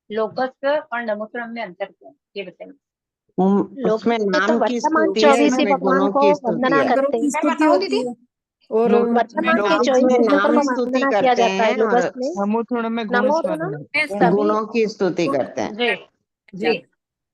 [SPEAKER 1] लोकस और नमोथुनम में अंतर क्या है, ये बताइए।
[SPEAKER 5] उसमें नाम की
[SPEAKER 7] वर्तमान
[SPEAKER 5] स्तुति है,
[SPEAKER 7] 24
[SPEAKER 5] इसमें
[SPEAKER 7] भगवान
[SPEAKER 5] गुणों
[SPEAKER 7] को
[SPEAKER 5] की स्तुति
[SPEAKER 7] वंदना
[SPEAKER 5] है।
[SPEAKER 7] करते हैं।
[SPEAKER 2] की स्तुति होती है और
[SPEAKER 6] लोकस में
[SPEAKER 7] वर्तमान के
[SPEAKER 5] लोकस
[SPEAKER 7] 24
[SPEAKER 5] में
[SPEAKER 7] तीर्थंकर
[SPEAKER 5] नाम
[SPEAKER 7] को
[SPEAKER 5] स्तुति
[SPEAKER 7] वंदना किया
[SPEAKER 5] करते
[SPEAKER 7] जाता है
[SPEAKER 5] हैं और
[SPEAKER 7] लोकस में।
[SPEAKER 6] नमोथुनम में गुण
[SPEAKER 7] नमोथुनम
[SPEAKER 6] स्मरण।
[SPEAKER 5] गुणों की स्तुति करते हैं।
[SPEAKER 1] जी जी,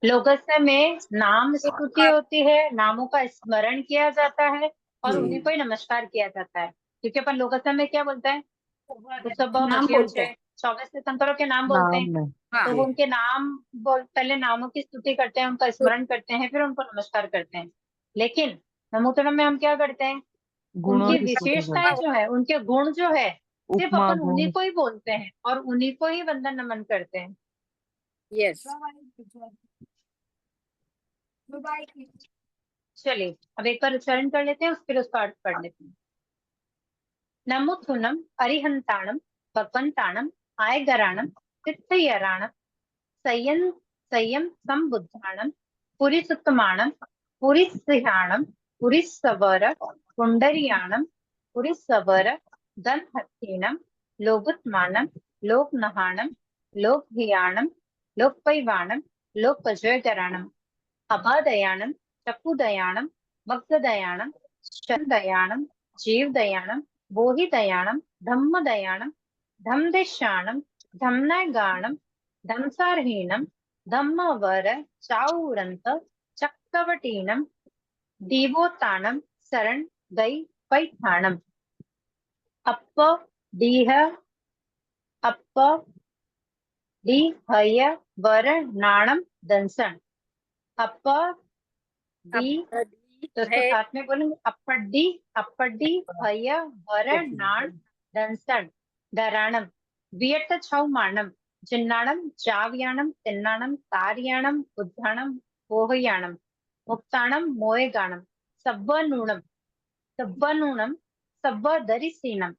[SPEAKER 1] लोकस में नाम स्तुति होती है, नामों का स्मरण किया जाता है, और
[SPEAKER 2] जी।
[SPEAKER 1] उन्हीं को ही नमस्कार किया जाता है। क्योंकि अपन लोकस में क्या बोलते हैं, उत्सव
[SPEAKER 3] नाम बोलते हैं।
[SPEAKER 1] 24 तीर्थंकरों के नाम बोलते हैं।
[SPEAKER 6] नाम में
[SPEAKER 1] तो वो उनके नाम पहले नामों की स्तुति करते हैं, उनका स्मरण करते हैं, फिर उनको नमस्कार करते हैं। लेकिन नमोतरम में हम क्या करते हैं,
[SPEAKER 6] गुणों
[SPEAKER 1] उनकी
[SPEAKER 6] की स्तुति
[SPEAKER 1] विशेषताएं
[SPEAKER 6] करते हैं।
[SPEAKER 1] जो है, उनके गुण जो है, सिर्फ
[SPEAKER 6] उपमा
[SPEAKER 1] अपन उन्हीं
[SPEAKER 6] गुण।
[SPEAKER 1] को ही बोलते हैं और उन्हीं को ही वंदन नमन करते हैं।
[SPEAKER 3] यस।
[SPEAKER 1] चलिए अब एक बार उच्चारण कर लेते हैं, फिर उसका अर्थ पढ़ लेते हैं। नमोथुनम अरिहंताणम भगवंताणम आयगराणम सिद्धयराणम संयम संबुद्धाणम पुरीसुत्तमाणम पुरीसिंहाणम पुरीसवर पुंडरीयाणम पुरीसवर गंधहीनम लोगुत्मानम लोकनहाणम लोकभियाणम लोकपैवाणम लोकजयगराणम अभादयाणम चक्षुदयाणम मग्धदयाणम शंदयाणम जीवदयाणम बोहिदयाणम धम्मदयाणम धम्मदेशाणम धम्मगाणम धम्सारहीनम धम्मवर चाउरंत चक्रवटीनम दीवोताणम शरण गई पैठाणम अप्प डीह अप्प डीहय वर नाणम दंसन अप्प डी, तो इसको साथ में बोलेंगे, अप्पड्डी हय वर नाण दंसन दराणम वियट छौमाणम जिन्नाणम चावयाणम तिन्नाणम तारयाणम बुद्धाणम पोहयाणम मुक्ताणम मोयगाणम सब्बनूणम सब्बदरिसीणम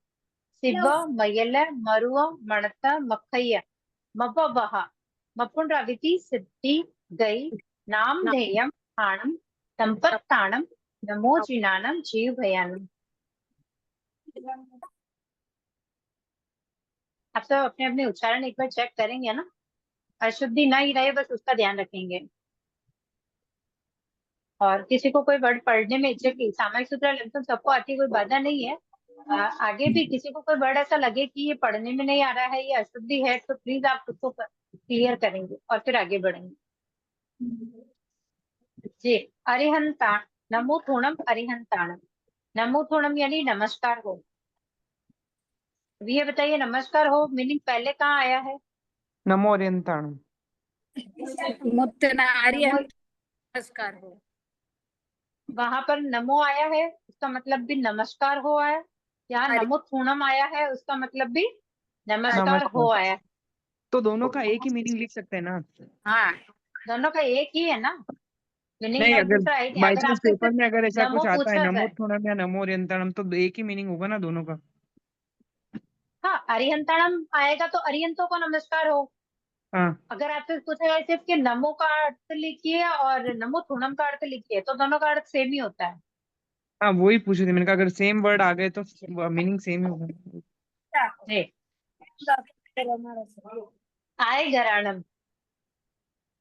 [SPEAKER 1] शिव मयल मरुव मणत मखय्य मपवह मपुंडराविति सिद्धि गई नामधेयम आणम संपत्ताणम नमोजिनानम जीव भयानम। आप सब अपने अपने उच्चारण एक बार चेक करेंगे ना, अशुद्धि ना ही रहे, बस उसका ध्यान रखेंगे। और किसी को कोई वर्ड पढ़ने में इच्छा, सामायिक सूत्र लगभग सबको आती, कोई बाधा नहीं है। आगे भी किसी को कोई वर्ड ऐसा लगे कि ये पढ़ने में नहीं आ रहा है, ये अशुद्धि है, तो प्लीज आप उसको क्लियर करेंगे और फिर आगे बढ़ेंगे। जी, अरिहंता नमोथुणम अरिहंताणम। नमोथुणम यानी नमस्कार हो। ये बताइए, नमस्कार हो मीनिंग पहले कहाँ आया है?
[SPEAKER 6] नमो अरिहंताणम।
[SPEAKER 3] नमस्कार हो,
[SPEAKER 1] वहां पर नमो आया है, उसका मतलब भी नमस्कार हो आया। यहाँ नमोथुणम आया है, उसका मतलब भी नमस्कार हो आया।
[SPEAKER 6] तो दोनों का एक ही मीनिंग लिख सकते हैं ना।
[SPEAKER 3] हाँ
[SPEAKER 1] दोनों का एक ही है ना, मीनिंग
[SPEAKER 6] नहीं,
[SPEAKER 1] एक
[SPEAKER 6] अगर
[SPEAKER 1] दूसरा है।
[SPEAKER 6] बाई
[SPEAKER 1] अगर
[SPEAKER 6] चांस
[SPEAKER 1] आपसे
[SPEAKER 6] पेपर में अगर ऐसा
[SPEAKER 1] नमो
[SPEAKER 6] कुछ आता है
[SPEAKER 1] पूछा जाए,
[SPEAKER 6] नमोथुणम या नमो अरिहंताणम, तो एक ही मीनिंग होगा ना दोनों का।
[SPEAKER 1] हाँ, अरिहंताणम आएगा तो अरिहंतों को नमस्कार हो।
[SPEAKER 6] हाँ
[SPEAKER 1] अगर आपसे पूछा जाए सिर्फ कि नमो का अर्थ लिखिए और नमो थूणम का अर्थ लिखिए, तो दोनों का अर्थ सेम ही होता है।
[SPEAKER 6] हाँ, वही पूछी थी मैंने कहा, अगर सेम वर्ड आ गए तो मीनिंग सेम ही होगा।
[SPEAKER 1] जी। आय घराणम,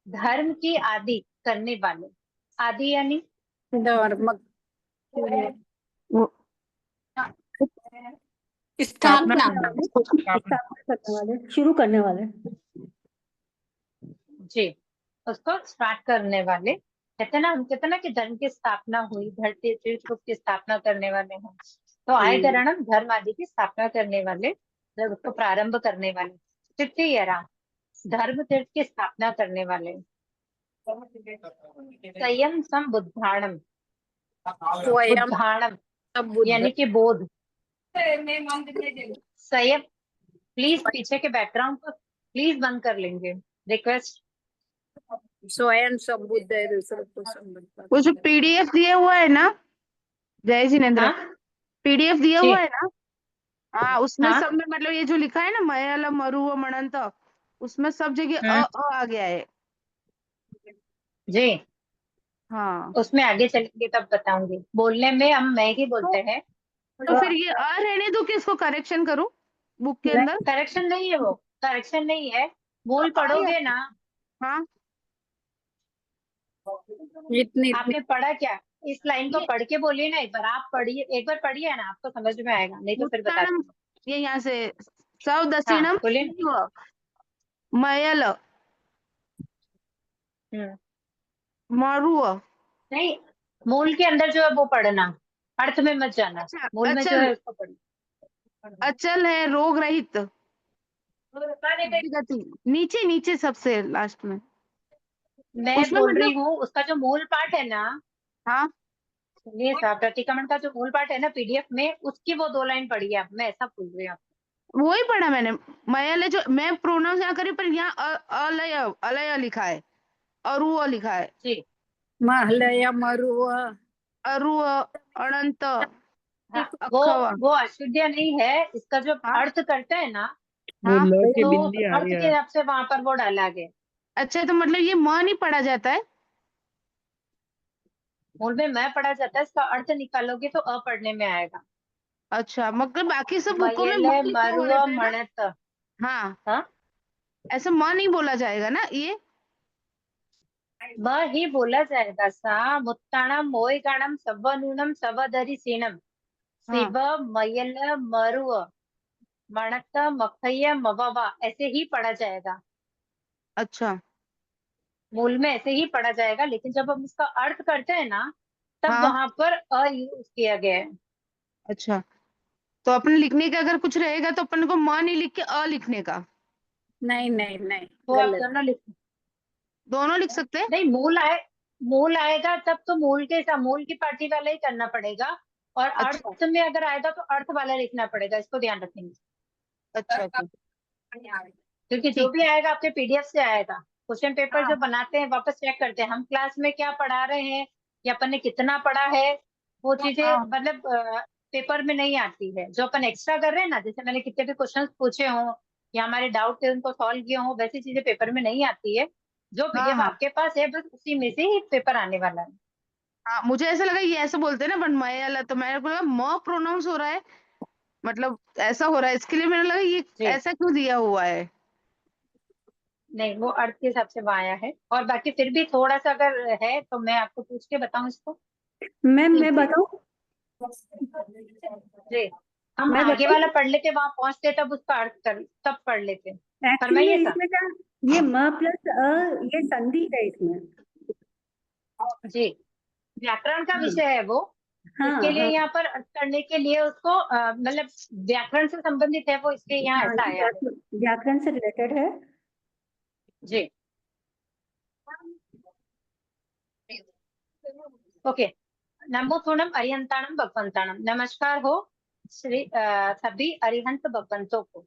[SPEAKER 1] धर्म की आदि करने वाले। आदि यानी
[SPEAKER 3] धर्म
[SPEAKER 4] वो
[SPEAKER 6] स्थापना
[SPEAKER 3] स्थापना।
[SPEAKER 6] स्थापना।
[SPEAKER 4] स्थापना करने वाले, शुरू करने वाले।
[SPEAKER 1] जी, उसको स्टार्ट करने वाले। कहते हैं ना, हम कहते हैं ना कि धर्म की स्थापना हुई, धरती तीर्थ की स्थापना करने वाले हैं। तो आय घराणम, धर्म आदि की स्थापना करने वाले, जब उसको प्रारंभ करने वाले। तृतीयरा, धर्म तीर्थ की स्थापना करने वाले। संयम संबुद्धाणम,
[SPEAKER 3] स्वयं
[SPEAKER 1] बुद्धाणम
[SPEAKER 3] सब बुद्ध।
[SPEAKER 1] यानी कि बोध। संयम, प्लीज पीछे के बैकग्राउंड को प्लीज बंद कर लेंगे, रिक्वेस्ट।
[SPEAKER 3] स्वयं सब बुद्ध है, दूसरों को संबुद्ध।
[SPEAKER 2] वो जो पीडीएफ दिया हुआ है ना, जय जिनेन्द्र,
[SPEAKER 1] हाँ
[SPEAKER 2] पीडीएफ दिया
[SPEAKER 1] जी,
[SPEAKER 2] हुआ है ना, हाँ उसमें
[SPEAKER 1] हाँ
[SPEAKER 2] सब में मतलब ये जो लिखा है ना मयाल मरुव मणंत, उसमें सब जगह
[SPEAKER 1] हम्म,
[SPEAKER 2] आ गया है।
[SPEAKER 1] जी।
[SPEAKER 2] हाँ
[SPEAKER 1] उसमें आगे चलेंगे तब बताऊंगी, बोलने में हम मैं ही
[SPEAKER 2] तो,
[SPEAKER 1] बोलते हैं।
[SPEAKER 2] तो फिर ये रहने दो कि इसको करेक्शन करूं बुक के अंदर।
[SPEAKER 1] करेक्शन नहीं है वो, करेक्शन नहीं है।
[SPEAKER 2] तो
[SPEAKER 1] मूल
[SPEAKER 2] आया,
[SPEAKER 1] पढ़ोगे ना।
[SPEAKER 2] हाँ
[SPEAKER 3] इतनी इतनी
[SPEAKER 1] आपने पढ़ा क्या? इस लाइन को
[SPEAKER 2] ये
[SPEAKER 1] पढ़ के बोलिए ना, एक बार आप पढ़िए, एक बार पढ़िए ना, आपको समझ में आएगा, नहीं तो फिर बताती
[SPEAKER 2] उत्तानम,
[SPEAKER 1] हूँ।
[SPEAKER 2] ये यहाँ से सव
[SPEAKER 1] हाँ
[SPEAKER 2] दक्षिणम
[SPEAKER 1] बोलिए ना।
[SPEAKER 2] मयल
[SPEAKER 1] हम्म,
[SPEAKER 2] मरुव।
[SPEAKER 1] नहीं, मूल के अंदर जो है वो पढ़ना, अर्थ में मत जाना।
[SPEAKER 2] अच्छा
[SPEAKER 1] मूल में जो
[SPEAKER 2] अचल,
[SPEAKER 1] है उसको पढ़ना।
[SPEAKER 2] अचल है रोग रहित गति, नीचे नीचे सबसे लास्ट में,
[SPEAKER 1] मैं
[SPEAKER 2] उसमें
[SPEAKER 1] बोल रही
[SPEAKER 2] मतलब,
[SPEAKER 1] हूँ उसका जो मूल पाठ है ना,
[SPEAKER 2] हाँ
[SPEAKER 1] सुनिए साहब, प्रतिक्रमण का जो मूल पाठ है ना पीडीएफ में, उसकी वो 2 लाइन पढ़िए आप, मैं ऐसा बोल रही हूँ आपको।
[SPEAKER 2] वो ही पढ़ा मैंने। मयल है जो मैं प्रोनाउंस यहाँ करी, पर यहाँ अलय अलय लिखा है, अरुव लिखा है,
[SPEAKER 1] जी
[SPEAKER 3] महलय मरुव।
[SPEAKER 2] अरुव अनंत
[SPEAKER 1] हाँ,
[SPEAKER 2] अखवा।
[SPEAKER 1] वो अशुद्ध नहीं है, इसका जो
[SPEAKER 2] हाँ
[SPEAKER 1] अर्थ करता है ना,
[SPEAKER 6] वो
[SPEAKER 2] हाँ,
[SPEAKER 6] ल के
[SPEAKER 1] तो
[SPEAKER 6] बिंदी आ
[SPEAKER 1] अर्थ
[SPEAKER 6] रही
[SPEAKER 1] के
[SPEAKER 6] है।
[SPEAKER 1] हिसाब से वहां पर वो डाला गया।
[SPEAKER 2] अच्छा तो मतलब ये म नहीं पढ़ा जाता है।
[SPEAKER 1] मूल में मैं पढ़ा जाता है, इसका अर्थ निकालोगे तो अ पढ़ने में आएगा।
[SPEAKER 2] अच्छा मतलब बाकी सब बुकों में
[SPEAKER 1] मयल
[SPEAKER 2] म ही बोल
[SPEAKER 1] मरुआ
[SPEAKER 2] देते हैं ना।
[SPEAKER 1] मणत।
[SPEAKER 2] हाँ
[SPEAKER 1] हाँ,
[SPEAKER 2] ऐसा म नहीं बोला जाएगा ना ये।
[SPEAKER 1] म ही बोला जाएगा। सा मुत्ताणम मोय गाणम सव नूनम सव दरी सीनम
[SPEAKER 2] हाँ
[SPEAKER 1] शिव मयल मरुआ मणत मखय मवावा, ऐसे ही पढ़ा जाएगा।
[SPEAKER 2] अच्छा
[SPEAKER 1] मूल में ऐसे ही पढ़ा जाएगा, लेकिन जब हम उसका अर्थ करते हैं ना, तब
[SPEAKER 2] हाँ
[SPEAKER 1] वहां पर अ यूज किया गया है।
[SPEAKER 2] अच्छा, तो अपने लिखने का अगर कुछ रहेगा तो अपन को म नहीं लिख के अ लिखने का।
[SPEAKER 3] नहीं नहीं नहीं,
[SPEAKER 1] वो आप
[SPEAKER 3] गलत।
[SPEAKER 1] दोनों लिख,
[SPEAKER 2] दोनों लिख सकते हैं।
[SPEAKER 1] नहीं मूल आएगा तब तो मूल के साथ मूल की पार्टी वाला ही करना पड़ेगा, और
[SPEAKER 2] अच्छा
[SPEAKER 1] अर्थ में अगर आएगा तो अर्थ वाला लिखना पड़ेगा, इसको ध्यान रखेंगे।
[SPEAKER 2] अच्छा अच्छा
[SPEAKER 1] क्योंकि जो
[SPEAKER 2] ठीक
[SPEAKER 1] भी
[SPEAKER 2] है।
[SPEAKER 1] आएगा आपके पीडीएफ से आएगा। क्वेश्चन पेपर जो
[SPEAKER 2] हाँ
[SPEAKER 1] बनाते हैं वापस चेक करते हैं हम, क्लास में क्या पढ़ा रहे हैं या अपन ने कितना पढ़ा है, वो चीजें
[SPEAKER 2] हाँ
[SPEAKER 1] मतलब पेपर में नहीं आती है। जो अपन एक्स्ट्रा कर रहे हैं ना, जैसे मैंने कितने भी क्वेश्चंस पूछे हों या हमारे डाउट थे उनको सॉल्व किए हों, वैसी चीजें पेपर में नहीं आती है। जो
[SPEAKER 2] हाँ
[SPEAKER 1] पीडीएफ
[SPEAKER 2] हाँ
[SPEAKER 1] आपके पास है बस उसी में से ही पेपर आने वाला है।
[SPEAKER 2] हाँ मुझे ऐसा लगा ये ऐसे बोलते हैं ना, बट मैं अलग, तो मैंने बोला म प्रोनाउंस हो रहा है, मतलब ऐसा हो रहा है, इसके लिए मैंने लगा ये
[SPEAKER 1] जी,
[SPEAKER 2] ऐसा क्यों दिया हुआ है।
[SPEAKER 1] नहीं वो अर्थ के हिसाब से वहाँ आया है, और बाकी फिर भी थोड़ा सा अगर है तो मैं आपको पूछ के बताऊं इसको।
[SPEAKER 4] मैं बताऊं,
[SPEAKER 1] जी, हम
[SPEAKER 4] मैं
[SPEAKER 1] आगे
[SPEAKER 4] बताऊं।
[SPEAKER 1] वाला पढ़ लेते, वहां पहुंचते तब उसका अर्थ कर तब पढ़ लेते।
[SPEAKER 4] एक्चुअली
[SPEAKER 1] फरमाइए सर।
[SPEAKER 4] इसमें क्या, ये म प्लस अ, ये संधि है इसमें।
[SPEAKER 1] जी, व्याकरण का
[SPEAKER 4] हाँ
[SPEAKER 1] विषय है वो, इसके
[SPEAKER 4] हाँ
[SPEAKER 1] लिए
[SPEAKER 4] हाँ
[SPEAKER 1] यहाँ पर अर्थ करने के लिए उसको मतलब व्याकरण से संबंधित है वो, इसलिए यहाँ
[SPEAKER 4] हाँ,
[SPEAKER 1] ऐसा
[SPEAKER 4] ये
[SPEAKER 1] आया है।
[SPEAKER 4] व्याकरण से रिलेटेड है।
[SPEAKER 1] जी, ओके। नमो थोनम अरिहंताणम भगवंताणम, नमस्कार हो सभी अरिहंत भगवंतों को।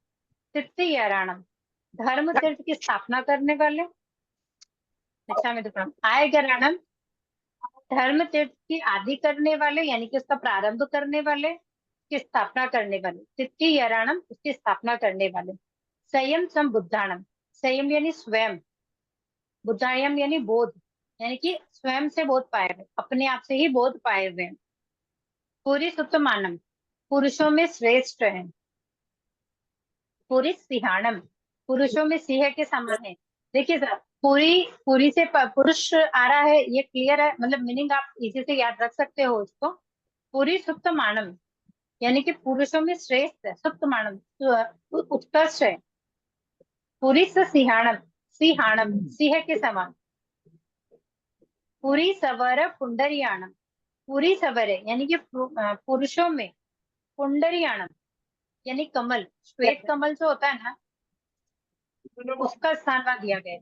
[SPEAKER 1] तृतीयराणम, धर्म तीर्थ की स्थापना करने वाले। अच्छा में दुपड़ा आय गराणम, धर्म तीर्थ की आदि करने वाले यानी कि उसका प्रारंभ करने वाले। उसकी स्थापना करने वाले, तिथि यराणम उसकी स्थापना करने वाले, संयम सम बुद्धाणम, संयम यानी स्वयं, बुद्धायम यानी बोध, यानी कि स्वयं से बोध पाए हुए, अपने आप से ही बोध पाए हुए हैं। पूरी सुतमानम पुरुषों में श्रेष्ठ है, पूरी सिंहाणम पुरुषों में सिंह के समान है। देखिए सर, पूरी पूरी से पुरुष आ रहा है, ये क्लियर है, मतलब मीनिंग आप इजी से याद रख सकते हो इसको। पूरी सुप्तमानम यानी कि पुरुषों में श्रेष्ठ है, सुप्तमानम उत्कृष्ट है। पूरी से सिंहाणम, सिंहाणम सिंह के समान। पूरी सवर पुंडरियाणम, पूरी सवर है यानी कि पुरुषों में, पुंडरियाणम यानी कमल, श्वेत कमल जो होता है ना, उसका स्थान वहां दिया गया है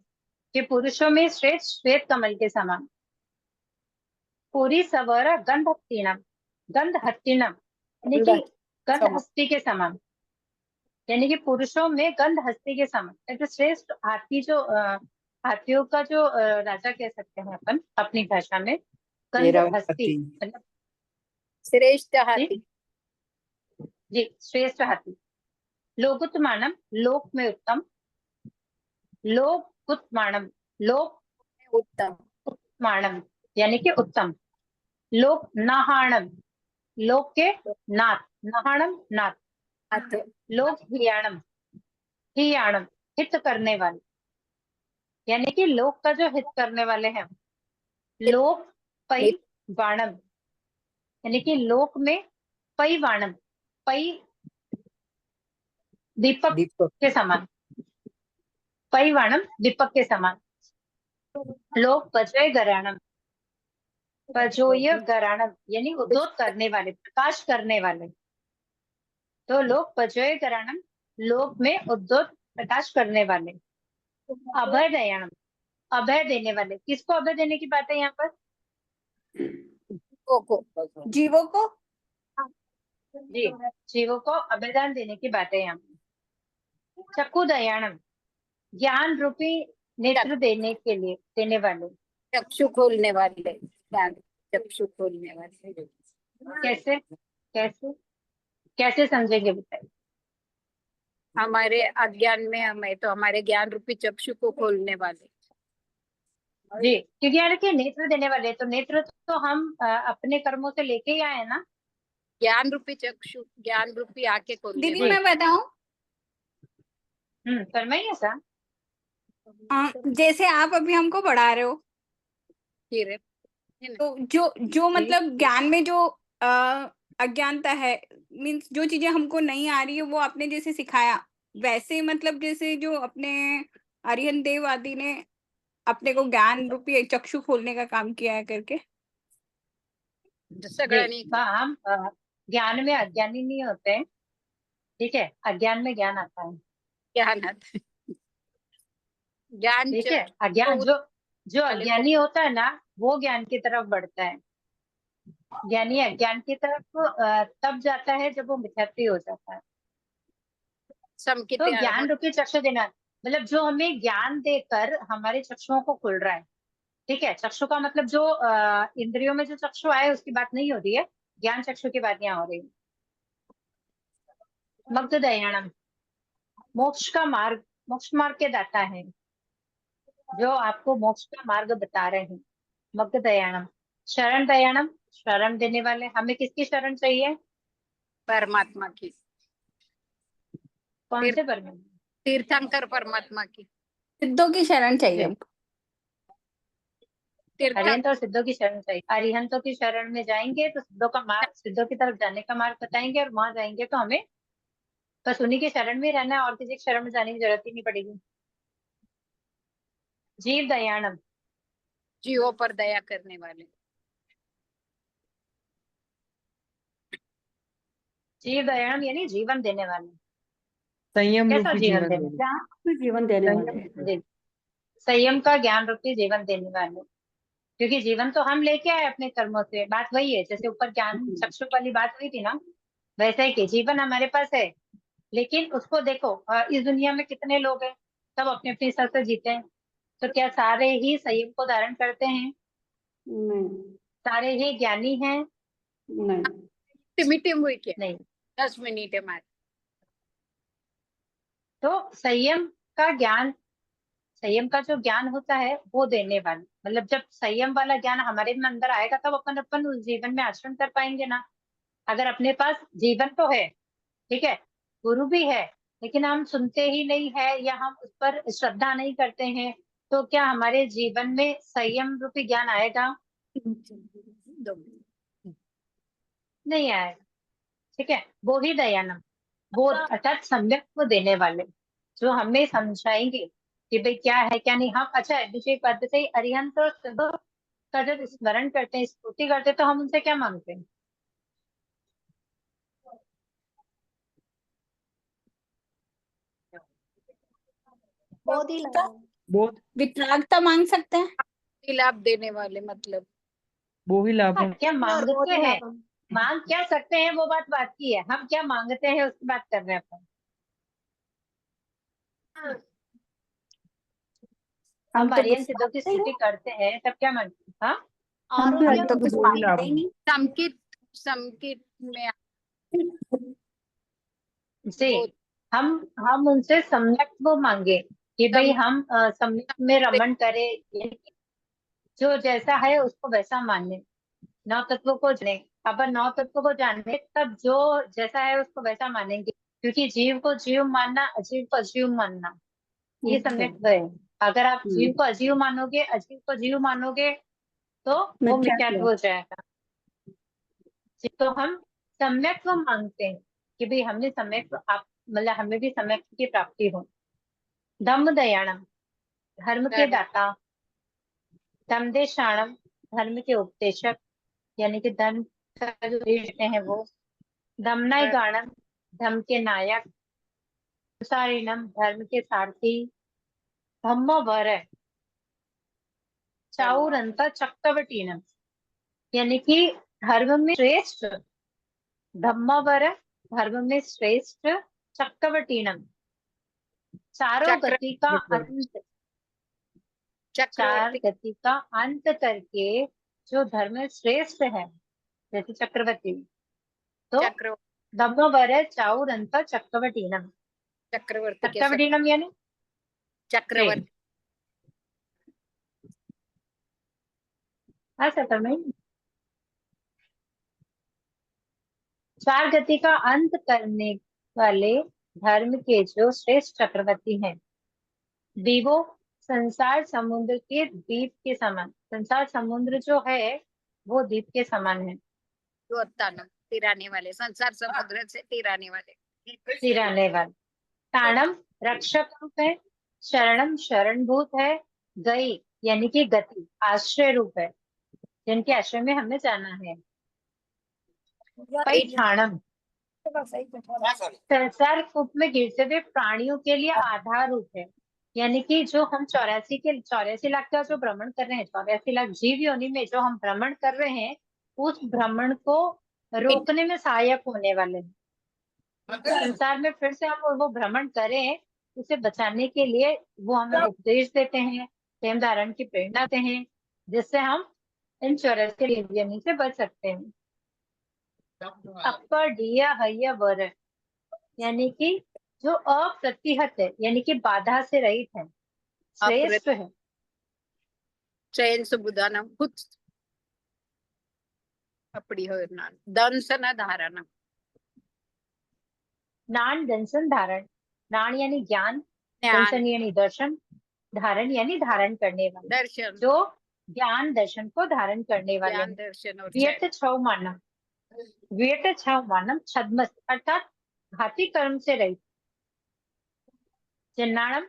[SPEAKER 1] कि पुरुषों में श्रेष्ठ श्वेत कमल के समान। पूरी सवर गंधहस्तिनम, गंधहस्तिनम यानी कि गंधहस्ती के समान, यानी कि पुरुषों में गंधहस्ती के समान। ऐसे श्रेष्ठ हाथी जो हाथियों का जो राजा कह सकते हैं अपन अपनी भाषा में, गंधहस्ती मतलब
[SPEAKER 3] श्रेष्ठ
[SPEAKER 1] जी
[SPEAKER 3] हाथी।
[SPEAKER 1] जी श्रेष्ठ हाथी। लोकुत्तमानम लोक में उत्तम, लोकुत्तमानम लोक
[SPEAKER 3] उत्तम।
[SPEAKER 1] उत्तमानम यानी कि उत्तम। लोक नाहाणम लोक के नाथ, नहाणम नाथ।
[SPEAKER 3] हाथ।
[SPEAKER 1] लोक हियाणम, हियाणम हित करने वाले, यानी कि लोक का जो हित करने वाले हैं। लोक पै वाणम यानी कि लोक में पै वाणम, पै दीपक के समान, पै वाणम दीपक के समान। लोक पजय गराणम, पजोय गराणम यानी उद्योत करने वाले, प्रकाश करने वाले। तो लोक पजय गराणम लोक में उद्योत प्रकाश करने वाले। अभय दयाणम अभय देने वाले, किसको अभय देने की बात है यहाँ पर?
[SPEAKER 3] जीवों को
[SPEAKER 1] जी, जीवों को अभयदान देने की बात है यहाँ पर। चक्षु दयाणम ज्ञान रूपी नेत्र देने के लिए, देने वाले।
[SPEAKER 3] चक्षु खोलने वाले, चक्षु खोलने वाले।
[SPEAKER 1] कैसे कैसे कैसे समझेंगे बताइए?
[SPEAKER 3] हमारे अज्ञान में हमें तो हमारे ज्ञान रूपी चक्षु को खोलने वाले।
[SPEAKER 1] जी, क्योंकि यार के नेत्र देने वाले, तो नेत्र तो हम अपने कर्मों से लेके ही आए हैं ना।
[SPEAKER 3] ज्ञान रूपी चक्षु, ज्ञान रूपी आंखें खोलने
[SPEAKER 1] दीदी,
[SPEAKER 3] वाले।
[SPEAKER 1] मैं
[SPEAKER 3] बताऊं,
[SPEAKER 1] फरमाइए सर।
[SPEAKER 3] जैसे आप अभी हमको पढ़ा रहे हो,
[SPEAKER 6] फिर
[SPEAKER 3] तो जो मतलब ज्ञान में जो अज्ञानता है, मीन्स जो चीजें हमको नहीं आ रही है वो आपने जैसे सिखाया, वैसे मतलब जैसे जो अपने अरिहंत देव आदि ने अपने को ज्ञान रूपी एक चक्षु खोलने का काम किया है करके।
[SPEAKER 1] जी, हम ज्ञान में अज्ञानी नहीं होते हैं, ठीक है, अज्ञान में ज्ञान आता है।
[SPEAKER 3] ज्ञान आता है, ज्ञान
[SPEAKER 1] ठीक है, अज्ञान जो जो अज्ञानी होता है ना, वो ज्ञान की तरफ बढ़ता है। ज्ञानी अज्ञान की तरफ तब जाता है जब वो मिथ्यात्व हो जाता है। तो ज्ञान रूपी चक्षु देना मतलब जो हमें ज्ञान देकर हमारे चक्षुओं को खुल रहा है। ठीक है, चक्षु का मतलब जो इंद्रियों में जो चक्षु आए उसकी बात नहीं हो रही है, ज्ञान चक्षु की बात यहाँ हो रही है। मग्ध दयाणम मोक्ष का मार्ग, मोक्ष मार्ग के दाता है, जो आपको मोक्ष का मार्ग बता रहे हैं। मग्ध दयाणम। शरण दयाणम शरण देने वाले, हमें किसकी शरण चाहिए?
[SPEAKER 3] परमात्मा की।
[SPEAKER 1] कौन से परमात्मा?
[SPEAKER 3] तीर्थंकर परमात्मा की, सिद्धों की शरण चाहिए हमको।
[SPEAKER 1] अरिहंत और सिद्धों की शरण चाहिए। अरिहंतों की शरण में जाएंगे तो सिद्धों का मार्ग, सिद्धों की तरफ जाने का मार्ग बताएंगे, और वहां जाएंगे तो हमें बस उन्हीं की शरण में रहना है, और किसी की शरण में जाने की जरूरत ही नहीं पड़ेगी। जीव दयाणम
[SPEAKER 3] जीवों पर दया करने वाले।
[SPEAKER 1] जीव दयाणम यानी जीवन देने वाले।
[SPEAKER 6] संयम
[SPEAKER 1] कैसा
[SPEAKER 6] रूपी
[SPEAKER 1] जीवन
[SPEAKER 6] जीवन
[SPEAKER 1] देने?
[SPEAKER 6] देने।
[SPEAKER 4] ज्ञान भी जीवन देने वाले हैं।
[SPEAKER 1] जी, संयम का ज्ञान रूपी जीवन देने वाले। क्योंकि जीवन तो हम लेके आए अपने कर्मों से, बात वही है, जैसे ऊपर ज्ञान चक्षु वाली बात हुई थी ना, वैसे ही कि जीवन हमारे पास है, लेकिन उसको देखो इस दुनिया में कितने लोग हैं, सब अपने अपने हिसाब से जीते हैं। तो क्या सारे ही संयम को धारण करते हैं?
[SPEAKER 4] नहीं,
[SPEAKER 1] सारे ही ज्ञानी हैं?
[SPEAKER 4] नहीं,
[SPEAKER 3] टिमी टिम हुई क्या?
[SPEAKER 1] नहीं,
[SPEAKER 7] 10 मिनट है हमारे।
[SPEAKER 1] तो संयम का जो ज्ञान होता है वो देने वाले, मतलब जब संयम वाला ज्ञान हमारे में अंदर आएगा तब अपन उस जीवन में आचरण कर पाएंगे ना। अगर अपने पास जीवन तो है, ठीक है, गुरु भी है, लेकिन हम सुनते ही नहीं है या हम उस पर श्रद्धा नहीं करते हैं, तो क्या हमारे जीवन में संयम रूपी ज्ञान आएगा?
[SPEAKER 7] 2 मिनट।
[SPEAKER 1] नहीं आएगा। ठीक है, वो ही दयानंद, वो अर्थात सम्यक को देने वाले, जो हमें समझाएंगे कि भाई क्या है क्या नहीं। हम अच्छा दूसरी बात बताइए, अरिहंत और सिद्ध का जब स्मरण करते हैं, स्तुति करते हैं, तो हम उनसे क्या मांगते हैं?
[SPEAKER 6] बोध
[SPEAKER 3] वितरागता मांग सकते हैं।
[SPEAKER 7] लाभ देने वाले मतलब
[SPEAKER 6] वो ही लाभ
[SPEAKER 1] हाँ, क्या मांगते हैं, मांग क्या सकते हैं वो बात की है, हम क्या मांगते हैं उसकी बात कर रहे हैं अपन। हम अरिहंत सिद्धों की स्तुति करते हैं तब क्या मांगते हैं? हाँ,
[SPEAKER 4] हम भी
[SPEAKER 3] हम तो
[SPEAKER 4] अरिहंत
[SPEAKER 3] कुछ
[SPEAKER 6] वो ही
[SPEAKER 3] मांगते
[SPEAKER 6] लाभ
[SPEAKER 3] ही नहीं।
[SPEAKER 7] समकित में
[SPEAKER 1] जी,
[SPEAKER 7] वो
[SPEAKER 1] हम उनसे सम्यक्त्व मांगे कि भाई हम सम्यक में रमण करें, यानी कि जो जैसा है उसको वैसा माने, नौ तत्वों को जाने। अपन नौ तत्वों को जाने तब जो जैसा है उसको वैसा मानेंगे, क्योंकि जीव को जीव मानना, अजीव को अजीव मानना, ये सम्यक्त्व है। अगर आप जीव को अजीव मानोगे, अजीव को जीव मानोगे, तो वो मिथ्यात्व हो जाएगा। तो हम सम्यक्त्व मांगते हैं कि भाई हमने सम्यक, आप मतलब हमें भी सम्यक्त्व की प्राप्ति हो। धम्म दयाणम, धर्म के दाता। धम्मदेशाणम, धर्म के उपदेशक, यानी कि धर्म का जो उपदेश देते हैं वो। धम्मनाय गाणम, धर्म के नायक। सारिणम, धर्म के सारथी। धम्म वर, चाउरंत चक्रवटीनम, यानी कि धर्म में श्रेष्ठ। धम्म वर, धर्म में श्रेष्ठ। चक्रवटीनम, चारों
[SPEAKER 7] चक्र
[SPEAKER 1] गति का अंत, चार
[SPEAKER 7] चक्रवर्ती
[SPEAKER 1] गति का अंत करके जो धर्म में श्रेष्ठ है, जैसे चक्रवर्ती, तो
[SPEAKER 7] चक्र
[SPEAKER 1] धम्म वर चाउरंत चक्रवटीनम।
[SPEAKER 7] चक्रवर्ती के सब
[SPEAKER 1] चक्रवटीनम यानी
[SPEAKER 7] चक्रवर्ती
[SPEAKER 1] ऐसा तो नहीं, चार गति का अंत करने वाले धर्म के जो श्रेष्ठ चक्रवर्ती हैं, दीवो संसार समुद्र के द्वीप के समान। संसार समुद्र जो है वो द्वीप के समान है।
[SPEAKER 7] जो तानम तिराने वाले, संसार समुद्र से तिराने वाले।
[SPEAKER 1] सिराने वाले। ताणम रक्षक रूप है। शरणम शरणभूत है। गई यानी कि गति, आश्रय रूप है, जिनके आश्रय में हमें जाना है। पैठाणम, संसार कूप में गिरते हुए प्राणियों के लिए आधार रूप है, यानी कि जो हम 84 लाख का जो भ्रमण कर रहे हैं, 84 लाख जीव योनि में जो हम भ्रमण कर रहे हैं, उस भ्रमण को रोकने में सहायक होने वाले हैं। संसार में फिर से हम वो भ्रमण करें, उसे बचाने के लिए वो हमें उपदेश देते हैं, प्रेम धारण की प्रेरणा देते हैं, जिससे हम इन 84 योनि से बच सकते हैं। अपरडीय हय वर, यानी कि जो अप्रतिहत है, यानी कि बाधा से रहित है, श्रेष्ठ है।
[SPEAKER 7] चयन सुबुदानम खुद अपड़ी हो दंसन धारणम।
[SPEAKER 1] नान दंसन धारण, नान यानी ज्ञान,
[SPEAKER 7] ज्ञान
[SPEAKER 1] दंसन यानी दर्शन, धारण यानी धारण करने वाले,
[SPEAKER 7] दर्शन
[SPEAKER 1] जो ज्ञान दर्शन को धारण करने वाले
[SPEAKER 7] ज्ञान
[SPEAKER 1] हैं।
[SPEAKER 7] दर्शन और
[SPEAKER 1] व्यर्थ छव मानम, व्यर्थ छव मानम छद्मस्त, अर्थात घाती कर्म से रहित। जन्नाणम,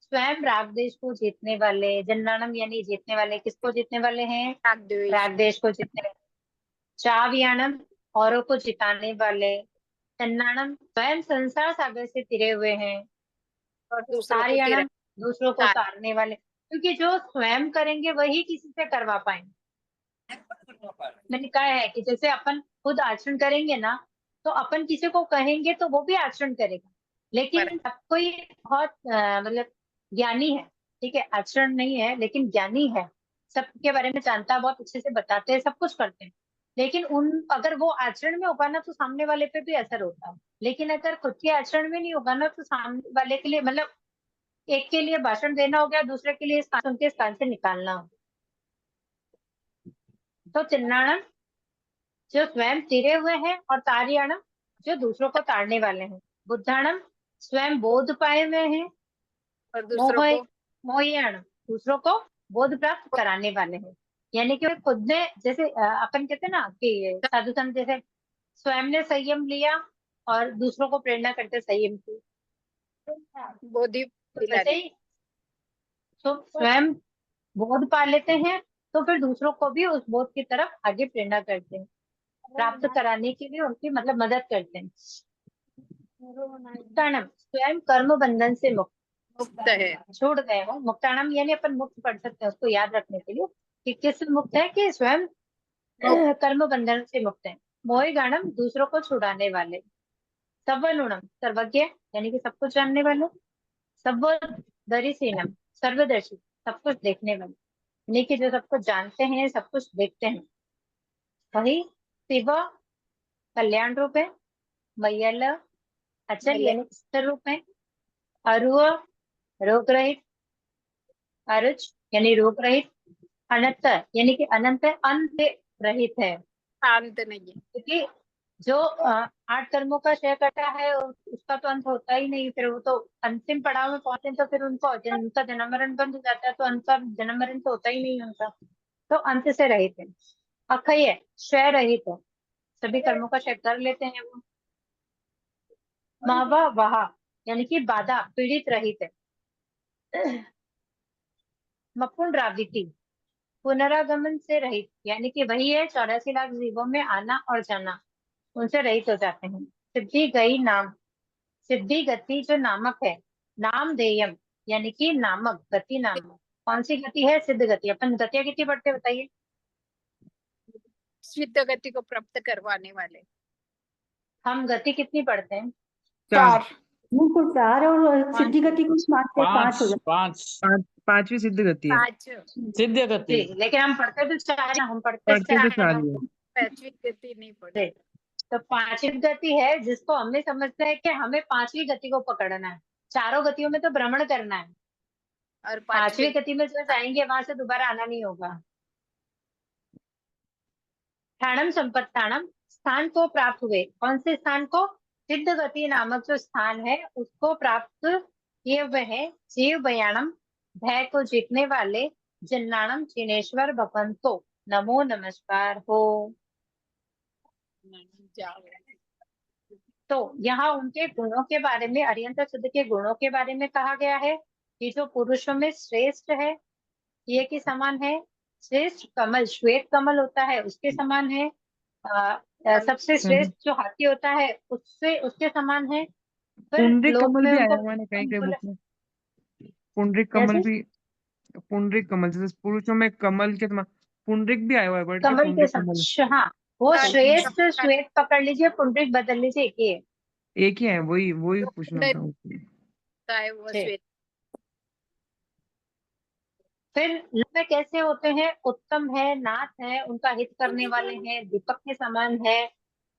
[SPEAKER 1] स्वयं राग देश को जीतने वाले। जन्नाणम यानी जीतने वाले, किसको जीतने वाले हैं?
[SPEAKER 7] रागद्वेष
[SPEAKER 1] राग देश को जीतने वाले। चावियाणम, औरों को जिताने वाले। चन्नाणम, स्वयं संसार सागर से तिरे हुए हैं।
[SPEAKER 7] और दूसरों को
[SPEAKER 1] सारियाणम, दूसरों को
[SPEAKER 7] सार-
[SPEAKER 1] तारने वाले, क्योंकि जो स्वयं करेंगे वही किसी से करवा पाएंगे। मैंने कहा है कि जैसे अपन खुद आचरण करेंगे ना, तो अपन किसी को कहेंगे तो वो भी आचरण करेगा, लेकिन सब कोई बहुत मतलब ज्ञानी है, ठीक है, आचरण नहीं है लेकिन ज्ञानी है, सबके बारे में जानता है, बहुत अच्छे से बताते हैं, सब कुछ करते हैं, लेकिन अगर वो आचरण में होगा ना तो सामने वाले पे भी असर होता है, लेकिन अगर खुद के आचरण में नहीं होगा ना तो सामने वाले के लिए मतलब एक के लिए भाषण देना हो गया, दूसरे के लिए उनके स्थान से निकालना हो। तो चिन्नाणम जो स्वयं चिरे हुए हैं, और तारियाणम जो दूसरों को ताड़ने वाले हैं। बुद्धाणम स्वयं बोध पाए हुए हैं।
[SPEAKER 7] और दूसरों को
[SPEAKER 1] मोहयाणम दूसरों को बोध प्राप्त कराने वाले हैं। यानी कि खुद ने, जैसे अपन कहते हैं ना कि साधु संत जैसे स्वयं ने संयम लिया और दूसरों को प्रेरणा करते संयम की,
[SPEAKER 7] बोधि
[SPEAKER 1] तो वैसे
[SPEAKER 7] दिलाने।
[SPEAKER 1] ही तो स्वयं बोध पा लेते हैं तो फिर दूसरों को भी उस बोध की तरफ आगे प्रेरणा करते हैं, प्राप्त कराने के लिए उनकी मतलब मदद करते हैं। मुक्ताणम स्वयं कर्म बंधन से मुक्त
[SPEAKER 7] मुक्त है।
[SPEAKER 1] छूट गए हो। मुक्ताणम यानी अपन मुक्त पढ़ सकते हैं उसको याद रखने के लिए कि किस मुक्त है, कि स्वयं कर्म बंधन से मुक्त है। मोहिगाणम दूसरों को छुड़ाने वाले। सर्वनुणम सर्वज्ञ यानी कि सब कुछ जानने वाले। सर्वदर्शीनम सर्वदर्शी सब कुछ देखने वाले, यानी कि जो सब कुछ जानते हैं, सब कुछ देखते हैं। वही शिव कल्याण रूप है। मय्यल अचल यानी स्थिर रूप है। अरुव रोग रहित। अरुच यानी रोग रहित। अनंत यानी कि अनंत है, अंत रहित है,
[SPEAKER 7] शांत नहीं है।
[SPEAKER 1] क्योंकि जो 8 कर्मों का क्षय करता है उसका तो अंत होता ही नहीं, फिर वो तो अंतिम पड़ाव में पहुंचे तो फिर उनका जन्म मरण बंद हो जाता है, तो उनका जन्म मरण तो होता ही नहीं उनका, तो अंत से रहित है। अक्षय क्षय रहित है, सभी कर्मों का क्षय कर लेते हैं वो। महवा वहा यानी कि बाधा पीड़ित रहित है। मपुनरावृत्ति पुनरागमन से रहित, यानी कि वही है 84 लाख जीवों में आना और जाना, उनसे रहित हो जाते हैं। सिद्धि गई नाम सिद्धि गति जो नामक है। नाम देयम यानी कि नामक गति नामक। कौन सी गति है? सिद्ध गति। अपन गतियां कितनी पढ़ते हैं बताइए?
[SPEAKER 7] सिद्ध गति को प्राप्त करवाने वाले।
[SPEAKER 1] हम गति कितनी पढ़ते हैं?
[SPEAKER 6] 4
[SPEAKER 4] उनको 4 और
[SPEAKER 1] पांच।
[SPEAKER 4] सिद्धि गति को मानते 5 हो जाता है।
[SPEAKER 6] 5वीं सिद्ध गति है।
[SPEAKER 7] 5
[SPEAKER 8] सिद्ध
[SPEAKER 1] जी,
[SPEAKER 8] गति।
[SPEAKER 1] लेकिन हम पढ़ते तो 4 हम पढ़ते
[SPEAKER 6] पढ़ते तो
[SPEAKER 1] 4
[SPEAKER 6] 4 ही है।
[SPEAKER 7] 5वीं गति नहीं पढ़े।
[SPEAKER 1] तो 5वीं गति है जिसको हमें समझते हैं कि हमें 5वीं गति को पकड़ना है। चारों गतियों में तो भ्रमण करना है,
[SPEAKER 7] और
[SPEAKER 1] 5वीं
[SPEAKER 7] 5वीं
[SPEAKER 1] गति में जो जाएंगे वहां से दोबारा आना नहीं होगा। स्थानम संपत्तानम स्थान को प्राप्त हुए। कौन से स्थान को? सिद्ध गति नामक जो स्थान है उसको प्राप्त किए हुए हैं। जीव बयानम भय को जीतने वाले। जिन्नाणम जिनेश्वर भगवंतो नमो नमस्कार हो।
[SPEAKER 7] जाओ।
[SPEAKER 1] तो यहाँ उनके गुणों के बारे में, अरिहंत सिद्ध के गुणों के बारे में कहा गया है कि जो पुरुषों में श्रेष्ठ है, ये के समान है। श्रेष्ठ कमल श्वेत कमल होता है उसके समान है। सबसे श्रेष्ठ जो हाथी होता है उससे उसके समान है। फिर
[SPEAKER 6] पुंडरीक
[SPEAKER 1] लोक
[SPEAKER 6] कमल
[SPEAKER 1] में
[SPEAKER 6] भी
[SPEAKER 1] उनको
[SPEAKER 6] आया हुआ है ना कहीं कहीं
[SPEAKER 1] बोला-
[SPEAKER 6] बुक में। पुंडरीक कमल
[SPEAKER 1] जैसे
[SPEAKER 6] भी, पुंडरीक कमल जैसे पुरुषों में कमल के समान पुंडरीक भी आया हुआ है वर्ड के
[SPEAKER 1] कमल के
[SPEAKER 6] पुंडरीक कमल
[SPEAKER 1] समान। हाँ, वो श्रेष्ठ श्वेत पकड़ लीजिए, पुंडरीक बदल लीजिए, एक ही है।
[SPEAKER 6] एक ही है, वही वही पूछना था।
[SPEAKER 7] है वो
[SPEAKER 1] जी।
[SPEAKER 7] श्वेत।
[SPEAKER 1] फिर लोक में कैसे होते हैं? उत्तम है, नाथ है, उनका हित करने वाले हैं, दीपक के समान है,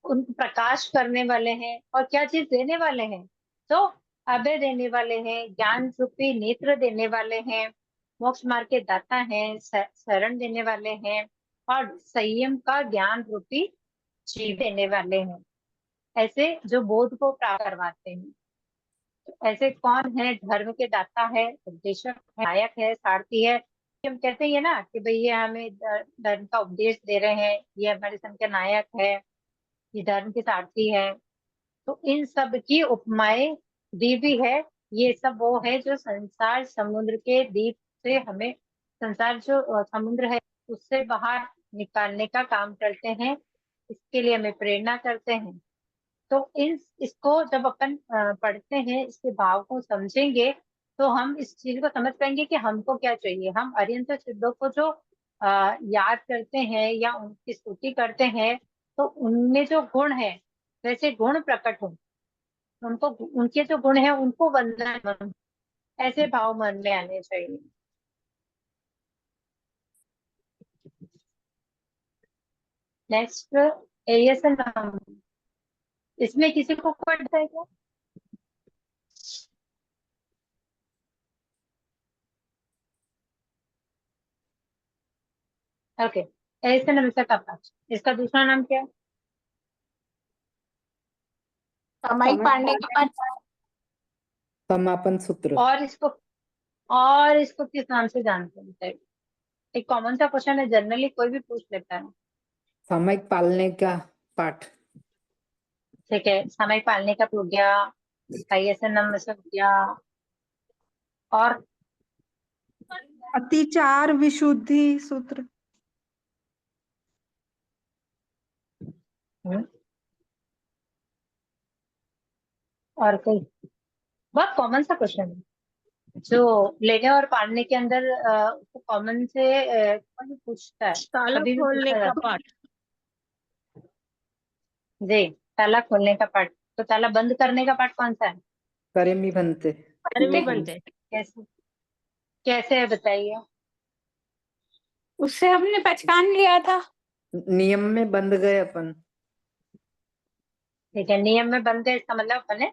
[SPEAKER 1] उन प्रकाश करने वाले हैं, और क्या चीज देने वाले हैं? तो अभय देने वाले हैं, ज्ञान रूपी नेत्र देने वाले हैं, मोक्ष मार्ग के दाता हैं, शरण देने वाले हैं, और संयम का ज्ञान रूपी जीव देने वाले हैं। ऐसे जो बोध को प्राप्त करवाते हैं। ऐसे कौन है? धर्म के दाता है, उपदेशक है, नायक है, सारथी है। हम कहते हैं ना कि भाई ये हमें धर्म का उपदेश दे रहे हैं, ये हमारे संघ के नायक है, ये धर्म के सारथी है। तो इन सब की उपमाएं दी भी है। ये सब वो है जो संसार समुद्र के दीप से हमें, संसार जो समुद्र है उससे बाहर निकालने का काम करते हैं, इसके लिए हमें प्रेरणा करते हैं। तो इसको जब अपन पढ़ते हैं, इसके भाव को समझेंगे, तो हम इस चीज को समझ पाएंगे कि हमको क्या चाहिए। हम अरिहंत सिद्धों को जो याद करते हैं या उनकी स्तुति करते हैं, तो उनमें जो गुण है वैसे गुण प्रकट हो, उनको उनके जो गुण है उनको वंदन, ऐसे भाव मन में आने चाहिए। नेक्स्ट ASN, इसमें किसी को पढ़ता है क्या? ओके, ASN विषय का पाठ, इसका दूसरा नाम क्या है?
[SPEAKER 3] सामयिक पढ़ने के बाद
[SPEAKER 8] समापन सूत्र।
[SPEAKER 1] और इसको किस नाम से जानते हैं बताइए? एक कॉमन सा क्वेश्चन है, जनरली कोई भी पूछ लेता है।
[SPEAKER 8] सामयिक पालने का पाठ।
[SPEAKER 1] ठीक है, सामयिक पालने का हो गया, ISN नाम में से हो गया, और
[SPEAKER 9] अतिचार विशुद्धि सूत्र।
[SPEAKER 1] और कोई? बहुत कॉमन सा क्वेश्चन है जो लेने और पालने के अंदर उसको कॉमन से कोई भी पूछता है,
[SPEAKER 10] ताला
[SPEAKER 1] कभी भी
[SPEAKER 10] खोलने
[SPEAKER 1] पूछा
[SPEAKER 10] का
[SPEAKER 1] जाता
[SPEAKER 10] पाठ।
[SPEAKER 1] है। जी, ताला खोलने का पाठ। तो ताला बंद करने का पाठ कौन सा है?
[SPEAKER 8] करेमी बनते।
[SPEAKER 10] कर्मी बनते।
[SPEAKER 1] कैसे कैसे है बताइए?
[SPEAKER 3] उससे हमने पहचान लिया था।
[SPEAKER 8] नियम में बंध गए अपन।
[SPEAKER 1] ठीक है, नियम में बंद है, इसका मतलब अपन ने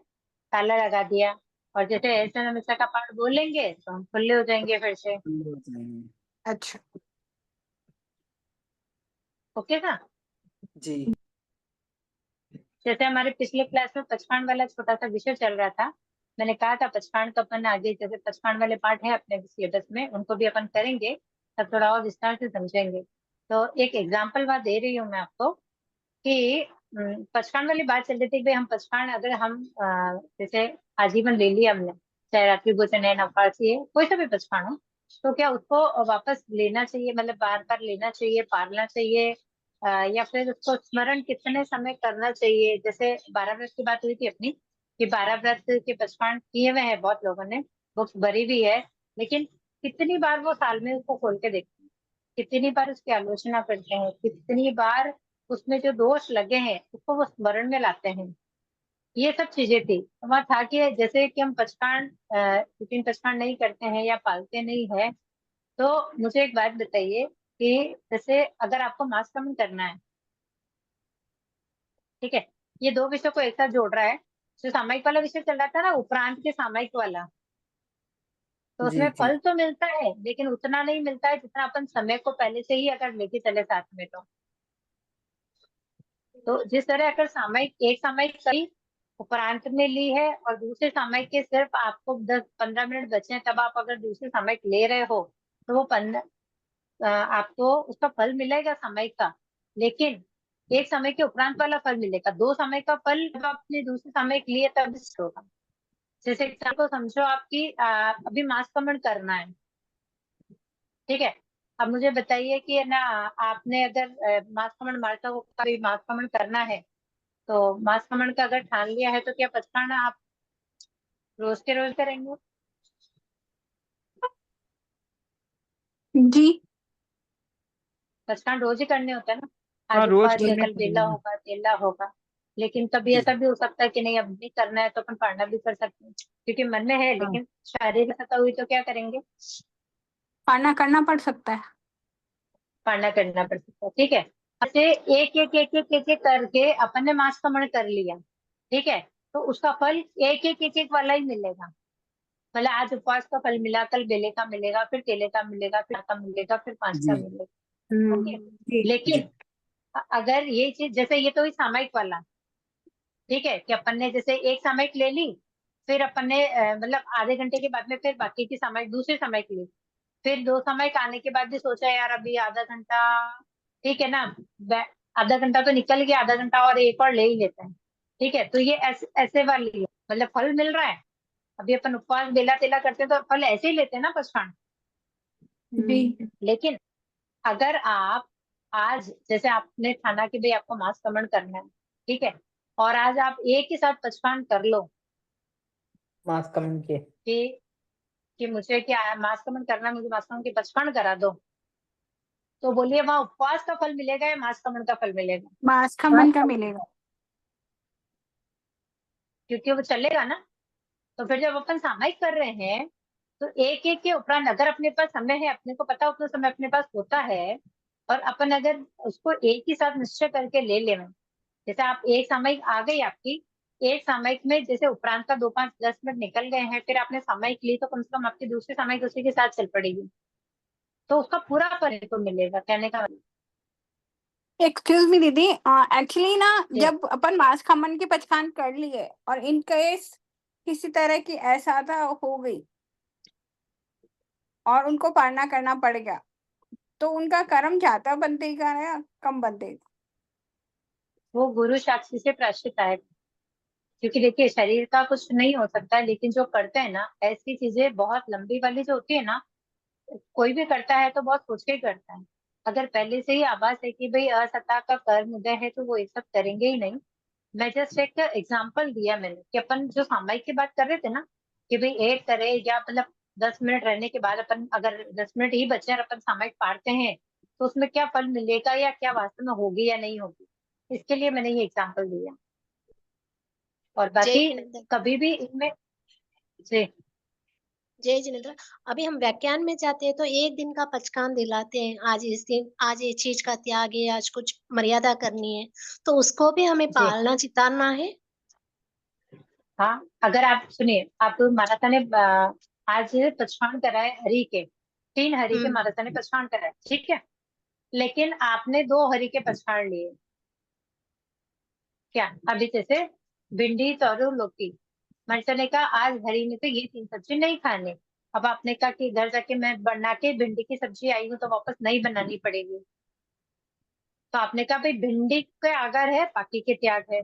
[SPEAKER 1] ताला लगा दिया। और जैसे ऐसे हमेशा का पाठ बोलेंगे तो हम खुले हो जाएंगे फिर से।
[SPEAKER 3] अच्छा।
[SPEAKER 1] ओके ना?
[SPEAKER 8] जी।
[SPEAKER 1] जैसे हमारे पिछले क्लास में पचखांड वाला छोटा सा विषय चल रहा था, मैंने कहा था पचखांड तो अपन आगे जैसे पचखांड वाले पाठ है अपने सिलेबस में, उनको भी अपन करेंगे, तब थोड़ा और विस्तार से समझेंगे। तो एक एग्जाम्पल बात दे रही हूँ मैं आपको कि पचखांड वाली बात चल रही थी कि भाई हम पचखांड अगर हम जैसे आजीवन ले लिया हमने, चाहे रात्रि भोजन है, नवकासी है, कोई सा भी पचखांड हो, तो क्या उसको वापस लेना चाहिए, मतलब बार बार लेना चाहिए, पालना चाहिए, या फिर उसको स्मरण कितने समय करना चाहिए? जैसे 12 व्रत की बात हुई थी अपनी, कि 12 व्रत के पचखांड किए हुए हैं बहुत लोगों ने, बुक्स भरी भी है, लेकिन कितनी बार वो साल में उसको खोल के देखते हैं, कितनी बार उसकी आलोचना करते हैं, कितनी बार उसमें जो दोष लगे हैं उसको वो स्मरण में लाते हैं, ये सब चीजें थी। तो वहाँ था कि जैसे कि हम पचखांड रूटीन पचखांड नहीं करते हैं या पालते नहीं है, तो मुझे एक बात बताइए कि जैसे अगर आपको मास कम करना है, ठीक है, ये दो विषयों को एक साथ जोड़ रहा है। जो सामयिक वाला विषय चल रहा था ना, उपरांत के सामयिक वाला, तो
[SPEAKER 8] जी
[SPEAKER 1] उसमें
[SPEAKER 8] जी।
[SPEAKER 1] फल तो मिलता है लेकिन उतना नहीं मिलता है जितना अपन समय को पहले से ही अगर लेके चले साथ में। तो जिस तरह अगर सामयिक एक सामयिक कई उपरांत में ली है और दूसरे सामयिक के सिर्फ आपको 10-15 मिनट बचे हैं, तब आप अगर दूसरे सामयिक ले रहे हो, तो वो 15 आपको उसका फल मिलेगा सामयिक का, लेकिन एक समय के उपरांत वाला फल मिलेगा। दो समय का फल जब आपने दूसरे सामयिक लिए तब होगा। जैसे को समझो आपकी अभी मास कमन करना है, ठीक है, अब मुझे बताइए कि है ना, आपने अगर मास कमन मार्चा को कभी मास कमन करना है, तो मास कमन का अगर ठान लिया है तो क्या पचखांड आप रोज के रोज करेंगे?
[SPEAKER 3] जी।
[SPEAKER 1] पचखांड रोज ही करने होता है ना,
[SPEAKER 6] हाँ,
[SPEAKER 1] आज
[SPEAKER 6] रोज
[SPEAKER 1] उपवास है,
[SPEAKER 6] करने
[SPEAKER 1] कल बेला
[SPEAKER 6] पड़ेंगे।
[SPEAKER 1] होगा, तेला होगा। लेकिन कभी ऐसा भी हो सकता है कि नहीं अब नहीं करना है, तो अपन पालना भी कर सकते हैं, क्योंकि मन में है,
[SPEAKER 6] हाँ।
[SPEAKER 1] लेकिन शारीरिक सत्ता हुई तो क्या करेंगे?
[SPEAKER 3] पालना करना पड़ सकता है।
[SPEAKER 1] पालना करना पड़ सकता है, ठीक है। ऐसे एक एक एक एक एक एक करके अपन ने मास कमन कर लिया, ठीक है, तो उसका फल एक एक एक एक वाला ही मिलेगा। मतलब आज उपवास का फल मिला, कल बेले का मिलेगा, फिर केले का मिलेगा, फिर का मिलेगा, फिर 5 का
[SPEAKER 8] जी
[SPEAKER 1] मिलेगा। ओके,
[SPEAKER 8] जी।
[SPEAKER 1] लेकिन अगर ये चीज जैसे ये तो हुई सामयिक वाला, ठीक है, कि अपन ने जैसे एक सामयिक ले ली, फिर अपन ने मतलब आधे घंटे के बाद में फिर बाकी की सामयिक दूसरी सामयिक ली, फिर दो सामयिक आने के बाद भी सोचा यार अभी आधा घंटा, ठीक है ना, आधा घंटा तो निकल गया, आधा घंटा और एक और ले ही लेते हैं, ठीक है। तो ये ऐसे वाली है, मतलब फल मिल रहा है। अभी अपन उपवास बेला तेला करते हैं तो फल ऐसे ही लेते हैं ना पचखांड।
[SPEAKER 3] जी।
[SPEAKER 1] लेकिन अगर आप आज जैसे आपने ठाना कि भाई आपको मास कमन करना है, ठीक है, और आज आप एक ही साथ पचखांड कर लो
[SPEAKER 8] मास कमन के।
[SPEAKER 1] कि मुझे क्या मास कमन करना है, मुझे मास कमन के पचखांड करा दो, तो बोलिए वहां उपवास का फल मिलेगा या मास कमन का फल मिलेगा?
[SPEAKER 3] मास खमन का मिलेगा।
[SPEAKER 1] क्योंकि वो चलेगा ना। तो फिर जब अपन सामयिक कर रहे हैं, तो एक एक के उपरांत अगर अपने पास समय है, अपने को पता उतना समय अपने पास होता है, और अपन अगर उसको एक ही साथ निश्चय करके ले लें, जैसे आप एक सामयिक आ गई आपकी, एक सामयिक में जैसे उपरांत का 2, 5, 10 मिनट निकल गए हैं, फिर आपने सामयिक ली तो कम से कम आपकी दूसरी सामयिक उसी के साथ चल पड़ेगी, तो उसका पूरा परिणाम मिलेगा। कहने का मतलब
[SPEAKER 3] एक्सक्यूज मी दीदी, एक्चुअली ना
[SPEAKER 1] जी।
[SPEAKER 3] जब अपन मास खमन की पहचान कर लिए और इन केस किसी तरह की असहता हो गई और उनको पालना करना पड़ गया, तो उनका कर्म ज्यादा बंधेगा या कम बंधेगा?
[SPEAKER 1] वो गुरु साक्षी से प्रायश्चित आएगा, क्योंकि देखिए शरीर का कुछ नहीं हो सकता है, लेकिन जो करते हैं ना ऐसी चीजें बहुत लंबी वाली जो होती है ना, कोई भी करता है तो बहुत सोच के ही करता है। अगर पहले से ही आभास है कि भाई असत्ता का कर्म उदय है, तो वो ये सब करेंगे ही नहीं। मैं जस्ट एक एग्जांपल दिया मैंने कि अपन जो सामायिक की बात कर रहे थे ना, कि भाई एक करे या मतलब 10 मिनट रहने के बाद अपन अगर 10 मिनट ही बचे और अपन सामायिक पढ़ते हैं, तो उसमें क्या फल मिलेगा या क्या वास्तव में होगी या नहीं होगी, इसके लिए मैंने ये एग्जाम्पल दिया। और
[SPEAKER 10] जय
[SPEAKER 1] बाकी
[SPEAKER 10] जिनेन्द्र।
[SPEAKER 1] कभी भी इनमें जी
[SPEAKER 10] जय जिनेन्द्र। अभी हम व्याख्यान में जाते हैं तो एक दिन का पचकान दिलाते हैं, आज इस दिन आज ये चीज का त्याग है, आज कुछ मर्यादा करनी है, तो उसको भी हमें
[SPEAKER 1] जी
[SPEAKER 10] पालना चितारना है।
[SPEAKER 1] हाँ, अगर आप सुनिए, आप माराथा ने आज पचवान कराए हरि के, 3 हरि के माराथा ने पचवान कराए, ठीक है, लेकिन आपने 2 हरि के पचवान लिए क्या? अभी जैसे भिंडी, तोरू, लौकी, मर्चा ने कहा आज हरि ने तो ये 3 सब्जी नहीं खाने। अब आपने कहा कि घर जाके मैं बना के भिंडी की सब्जी आई हूँ तो वापस नहीं बनानी पड़ेगी, तो आपने कहा भाई भिंडी के आगर है, बाकी के त्याग है।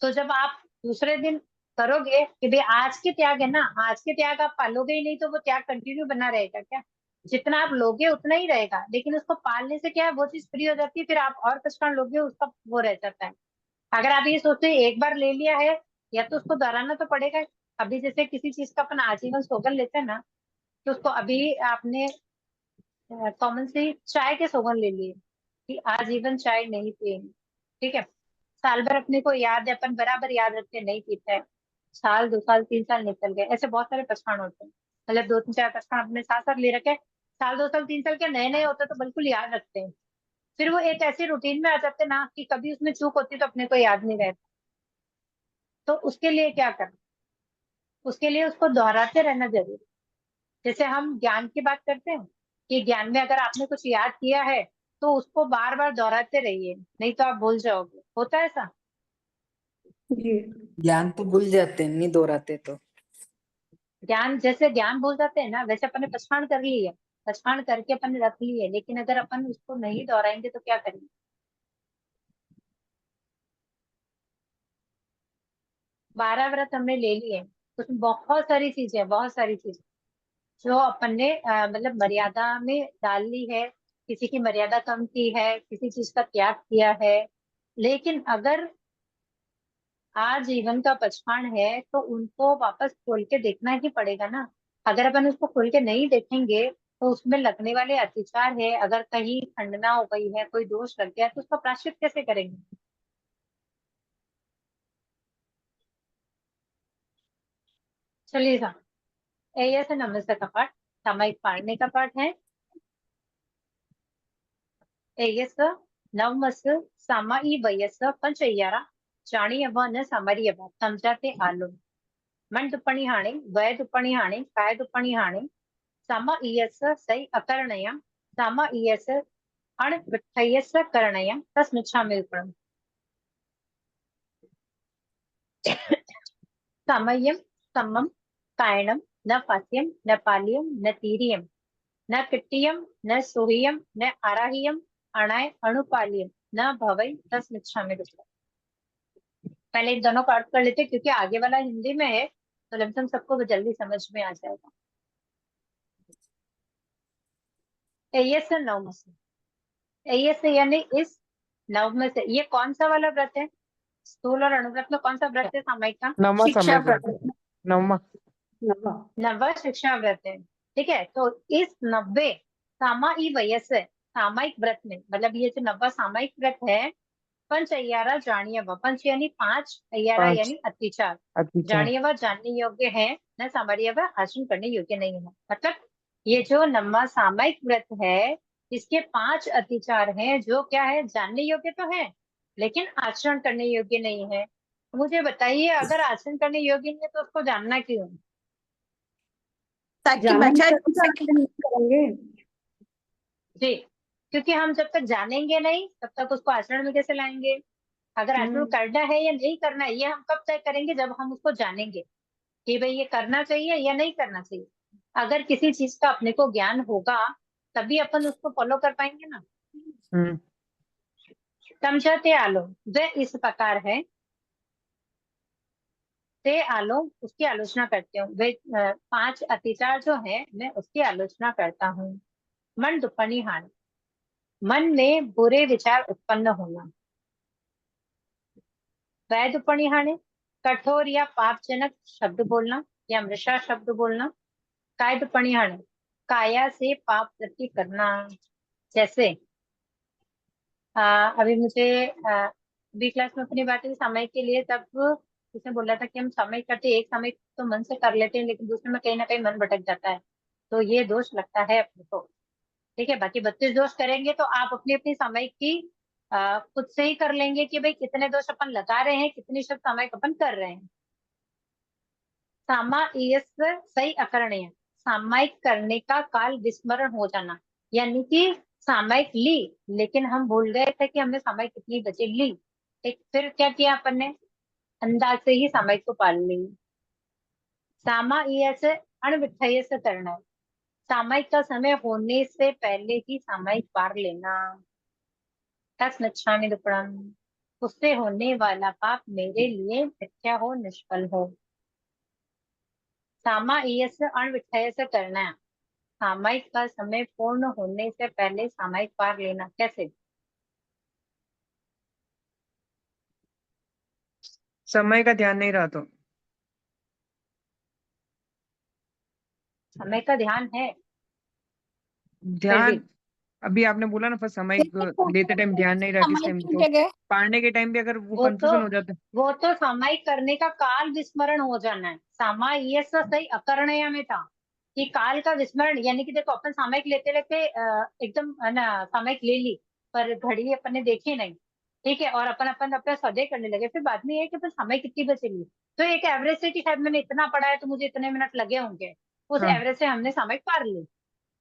[SPEAKER 1] तो जब आप दूसरे दिन करोगे कि भाई आज के त्याग है ना, आज के त्याग आप पालोगे ही नहीं, तो वो त्याग कंटिन्यू बना रहेगा क्या? जितना आप लोगे उतना ही रहेगा, लेकिन उसको पालने से क्या है, वो चीज फ्री हो जाती है, फिर आप और पचकान लोगे, उसका वो रह जाता है। अगर आप ये सोचते हैं एक बार ले लिया है, या तो उसको दोहराना तो पड़ेगा। अभी जैसे किसी चीज का अपन आजीवन सौगंध लेते हैं ना, तो उसको अभी आपने कॉमन से चाय के सौगंध ले लिए कि आजीवन चाय नहीं पिएंगे, ठीक है, साल भर अपने को याद है, अपन बराबर याद रखते नहीं पीते हैं, साल 2 साल 3 साल निकल गए, ऐसे बहुत सारे पचकान होते हैं, मतलब 2, 3, 4 पचकान अपने साथ साथ ले रखे, साल 2 साल 3 साल के नए नए होते तो बिल्कुल याद रखते हैं, फिर वो एक ऐसी रूटीन में आ जाते ना कि कभी उसमें चूक होती तो अपने को याद नहीं रहता। तो उसके लिए क्या करना, उसके लिए उसको दोहराते रहना जरूरी। जैसे हम ज्ञान की बात करते हैं कि ज्ञान में अगर आपने कुछ याद किया है तो उसको बार बार दोहराते रहिए, नहीं तो आप भूल जाओगे। होता है ऐसा?
[SPEAKER 4] जी
[SPEAKER 8] ज्ञान तो भूल जाते हैं, नहीं दोहराते तो।
[SPEAKER 1] ज्ञान जैसे ज्ञान भूल जाते हैं ना, वैसे अपन ने पछाण कर ली है, पछाण करके अपन ने रख ली है, लेकिन अगर अपन उसको नहीं दोहराएंगे तो क्या करेंगे? 12 व्रत हमने ले लिए, उसमें बहुत सारी चीजें, बहुत सारी चीजें जो अपन ने मतलब मर्यादा में डाल ली है, किसी की मर्यादा कम की है, किसी चीज का त्याग किया है, लेकिन अगर आजीवन का पछाण है तो उनको वापस खोल के देखना ही पड़ेगा ना। अगर अपन उसको खोल के नहीं देखेंगे तो उसमें लगने वाले अत्याचार है, अगर कहीं खंडना हो गई है, कोई दोष लग गया है, तो उसका प्रायश्चित कैसे करेंगे? चलिए साहब, ऐसे नमस्ते का पाठ सामायिक पाड़ने का पाठ है। एयस नवमस सामाई वयस पंचय्यारा जाणीयव न सामर्यव समझाते आलो मन दुपणी हाणे वय दुपणी हाणे काय दुपणी हाणे सामा इयस सई अकरणय सामा इयस अण विठयस करणय तस्मिच्छामि उपणम् सामय्यम सम्मम कायणम न फास्यम न पाल्यम न तीर्यम न किट्टियम न सोह्यम न आराह्यम अणाय अणुपाल्यम न भवई तस्मिच्छामि उपणम्। पहले इन दोनों का अर्थ कर लेते हैं, क्योंकि आगे वाला हिंदी में है तो लमसम सबको जल्दी समझ में आ जाएगा। एयस नवम से, एयस यानी इस नवम से, ये कौन सा वाला व्रत है? स्थूल और अणुव्रत में कौन सा व्रत है सामायिक का?
[SPEAKER 6] नवमा
[SPEAKER 3] शिक्षा
[SPEAKER 6] सामयिक
[SPEAKER 3] व्रत।
[SPEAKER 6] व्रत, नवमा।
[SPEAKER 1] नव शिक्षा व्रत है, ठीक है। तो इस 90 सामाई वयस सामायिक व्रत में, मतलब ये जो 90 सामायिक व्रत है, पंच अय्यारा जानियव, पंच यानी 5, अय्यारा
[SPEAKER 6] 5
[SPEAKER 1] यानी अत्याचार,
[SPEAKER 6] अतिचार।
[SPEAKER 1] जानियव जानने योग्य है, न सामर्यव आचरण करने योग्य नहीं है। मतलब ये जो 90 सामायिक व्रत है इसके 5 अतिचार हैं जो क्या है, जानने योग्य तो है लेकिन आचरण करने योग्य नहीं है। तो मुझे बताइए, अगर आचरण करने योग्य नहीं है तो उसको जानना क्यों?
[SPEAKER 3] ताकि
[SPEAKER 4] जानना
[SPEAKER 3] बचा
[SPEAKER 4] तभी
[SPEAKER 3] जा
[SPEAKER 4] तो
[SPEAKER 3] सके।
[SPEAKER 4] आचरण नहीं करेंगे।
[SPEAKER 1] जी, क्योंकि हम जब तक जानेंगे नहीं तब तक उसको आचरण में कैसे लाएंगे? अगर आचरण करना है या नहीं करना है, ये हम कब तय करेंगे? जब हम उसको जानेंगे कि भाई ये करना चाहिए या नहीं करना चाहिए। अगर किसी चीज का अपने को ज्ञान होगा तभी अपन उसको फॉलो कर पाएंगे ना।
[SPEAKER 6] हम्म
[SPEAKER 1] समझते आलो वे इस प्रकार है, ते आलो उसकी आलोचना करते हूँ। वे 5 अतिचार जो है मैं उसकी आलोचना करता हूँ। मन दुपनी हानि, मन में बुरे विचार उत्पन्न होना। वै दुपनी हानि, कठोर या पापजनक शब्द बोलना या मृषा शब्द बोलना। काय दुपनी हानि, काया से पाप प्रति करना। जैसे अभी मुझे अभी क्लास में अपनी बात हुई समय के लिए, तब उसने बोला था कि हम समय करते एक समय तो मन से कर लेते हैं लेकिन दूसरे में कहीं ना कहीं मन भटक जाता है, तो ये दोष लगता है अपने को। ठीक है, बाकी 32 दोष करेंगे तो आप अपनी अपनी समय की खुद से ही कर लेंगे कि भाई कितने दोष अपन लगा रहे हैं, कितनी शब्द समय अपन कर रहे हैं। सामायिक सही अकरणीय, सामायिक करने का काल विस्मरण हो जाना, यानी कि सामायिक ली लेकिन हम भूल गए थे कि हमने सामायिक कितनी बचे ली। एक फिर क्या किया अपन ने, अंदाज से ही सामायिक को पाल ली। सामायिक से अणविठय से करना, सामायिक का समय होने से पहले ही सामायिक पार लेना। तस्मच्छामि दुक्कडम, उससे होने वाला पाप मेरे लिए मिथ्या हो, निष्फल हो। सामायिक से अणविठय से करना है, सामायिक का समय पूर्ण होने से पहले सामायिक पार लेना। कैसे?
[SPEAKER 6] समय का ध्यान नहीं रहा तो
[SPEAKER 1] समय का ध्यान है फिर भी
[SPEAKER 6] ध्यान, अभी आपने बोला ना फर्स्ट समय लेते टाइम ध्यान नहीं रहा, किस
[SPEAKER 3] समय
[SPEAKER 6] टाइम
[SPEAKER 3] की
[SPEAKER 6] तो
[SPEAKER 3] जगह
[SPEAKER 6] पढ़ने के टाइम भी अगर वो
[SPEAKER 1] वो तो
[SPEAKER 6] कंफ्यूजन हो जाता है।
[SPEAKER 1] वो तो सामायिक करने का काल विस्मरण हो जाना है। सामायिक से सही अकरणीय में था कि काल का विस्मरण, यानी कि देखो अपन सामायिक लेते लेते एकदम है ना सामायिक ले ली पर घड़ी अपन ने देखी नहीं। ठीक है, और अपन अपन अपना स्वाध्याय करने लगे, फिर बाद में ये है कि अपन समय कितनी बचे ली, तो एक एवरेज से कि शायद मैंने इतना पढ़ा है तो मुझे इतने मिनट लगे होंगे, उस
[SPEAKER 6] हाँ
[SPEAKER 1] एवरेज से हमने सामायिक पार ली।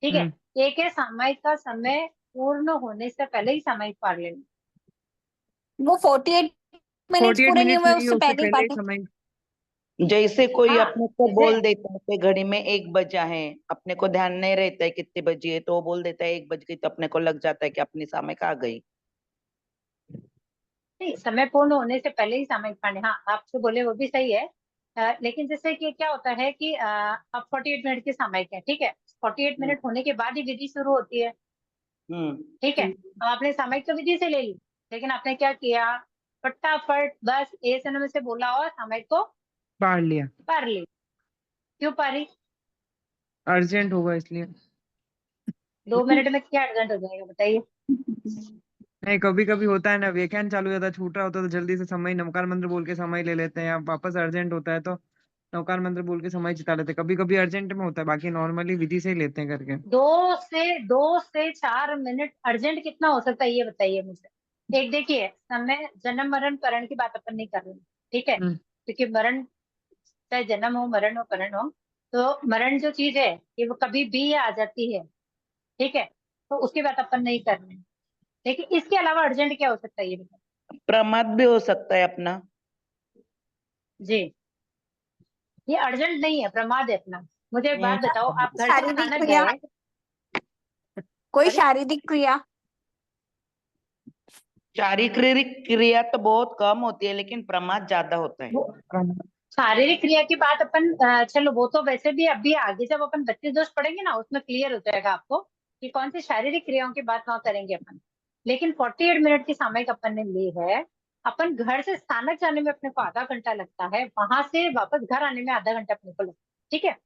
[SPEAKER 1] ठीक है, एक है सामायिक का समय पूर्ण होने से पहले ही सामायिक पार लेना।
[SPEAKER 3] वो 48 मिनट्स
[SPEAKER 6] 48
[SPEAKER 3] पूरे नहीं
[SPEAKER 6] मिनट्स
[SPEAKER 3] हुए
[SPEAKER 6] नहीं है
[SPEAKER 3] उससे
[SPEAKER 6] उससे
[SPEAKER 3] पहले ही
[SPEAKER 6] पहले ही
[SPEAKER 3] पार्टी।
[SPEAKER 6] समय।
[SPEAKER 5] जैसे कोई
[SPEAKER 1] हाँ,
[SPEAKER 5] अपने को
[SPEAKER 1] जैसे
[SPEAKER 5] बोल देता है कि घड़ी में 1 बजा है, अपने को ध्यान नहीं रहता है कितने बजी है, तो वो बोल देता है 1 बज गई, तो अपने को लग जाता है कि अपनी समय का आ गई।
[SPEAKER 1] नहीं, समय पूर्ण होने से पहले ही सामायिक पाने, हाँ आप जो बोले वो भी सही है। लेकिन जैसे कि क्या होता है कि अब 48 मिनट की सामायिक है, ठीक है, 48 मिनट होने के बाद ही विधि शुरू होती है।
[SPEAKER 5] हम्म
[SPEAKER 1] ठीक है, अब आपने सामायिक तो विधि से ले ली लेकिन आपने क्या किया, फटाफट बस ए से न में से बोला और सामायिक को
[SPEAKER 6] पढ़ लिया,
[SPEAKER 1] पार ली। क्यों पारी?
[SPEAKER 6] अर्जेंट होगा इसलिए।
[SPEAKER 1] 2 मिनट में क्या अर्जेंट हो जाएगा बताइए?
[SPEAKER 6] नहीं, कभी कभी होता है ना, व्याख्यान चालू हो जाता है, छूट रहा होता है तो जल्दी से समय नमकार मंत्र बोल के समय ले लेते हैं, या वापस अर्जेंट होता है तो नवकार मंत्र बोल के समय चिता लेते हैं। कभी कभी अर्जेंट में होता है, बाकी नॉर्मली विधि से ही लेते हैं करके।
[SPEAKER 1] 2 से 4 मिनट अर्जेंट कितना हो सकता है ये बताइए मुझे। एक देखिए, समय जन्म मरण करण की बात अपन नहीं कर रहे, ठीक है,
[SPEAKER 6] हम्म
[SPEAKER 1] क्योंकि मरण चाहे जन्म हो मरण हो करण हो, तो मरण जो चीज है ये वो कभी भी आ जाती है। ठीक है, तो उसकी बात अपन नहीं कर रहे हैं, लेकिन इसके अलावा अर्जेंट क्या हो सकता है ये बताइए?
[SPEAKER 5] प्रमाद भी हो सकता है अपना।
[SPEAKER 1] जी, ये अर्जेंट नहीं है, प्रमाद है अपना। मुझे एक बात बताओ, आप घर से
[SPEAKER 3] शारीरिक
[SPEAKER 1] खाना
[SPEAKER 3] क्रिया,
[SPEAKER 1] गए,
[SPEAKER 3] कोई
[SPEAKER 1] अरे
[SPEAKER 3] शारीरिक क्रिया।
[SPEAKER 5] शारीरिक क्रिया तो बहुत कम होती है लेकिन प्रमाद ज्यादा होता है।
[SPEAKER 1] वो शारीरिक क्रिया की बात अपन चलो वो तो वैसे भी अभी आगे जब अपन 32 दोष पढ़ेंगे ना उसमें क्लियर हो जाएगा आपको कि कौन सी शारीरिक क्रियाओं की बात वहां करेंगे अपन। लेकिन 48 मिनट की सामयिक अपन ने ली है। अपन घर से स्थानक जाने में अपने को आधा घंटा लगता है, वहां से वापस घर आने में आधा घंटा अपने को लगता है। ठीक है,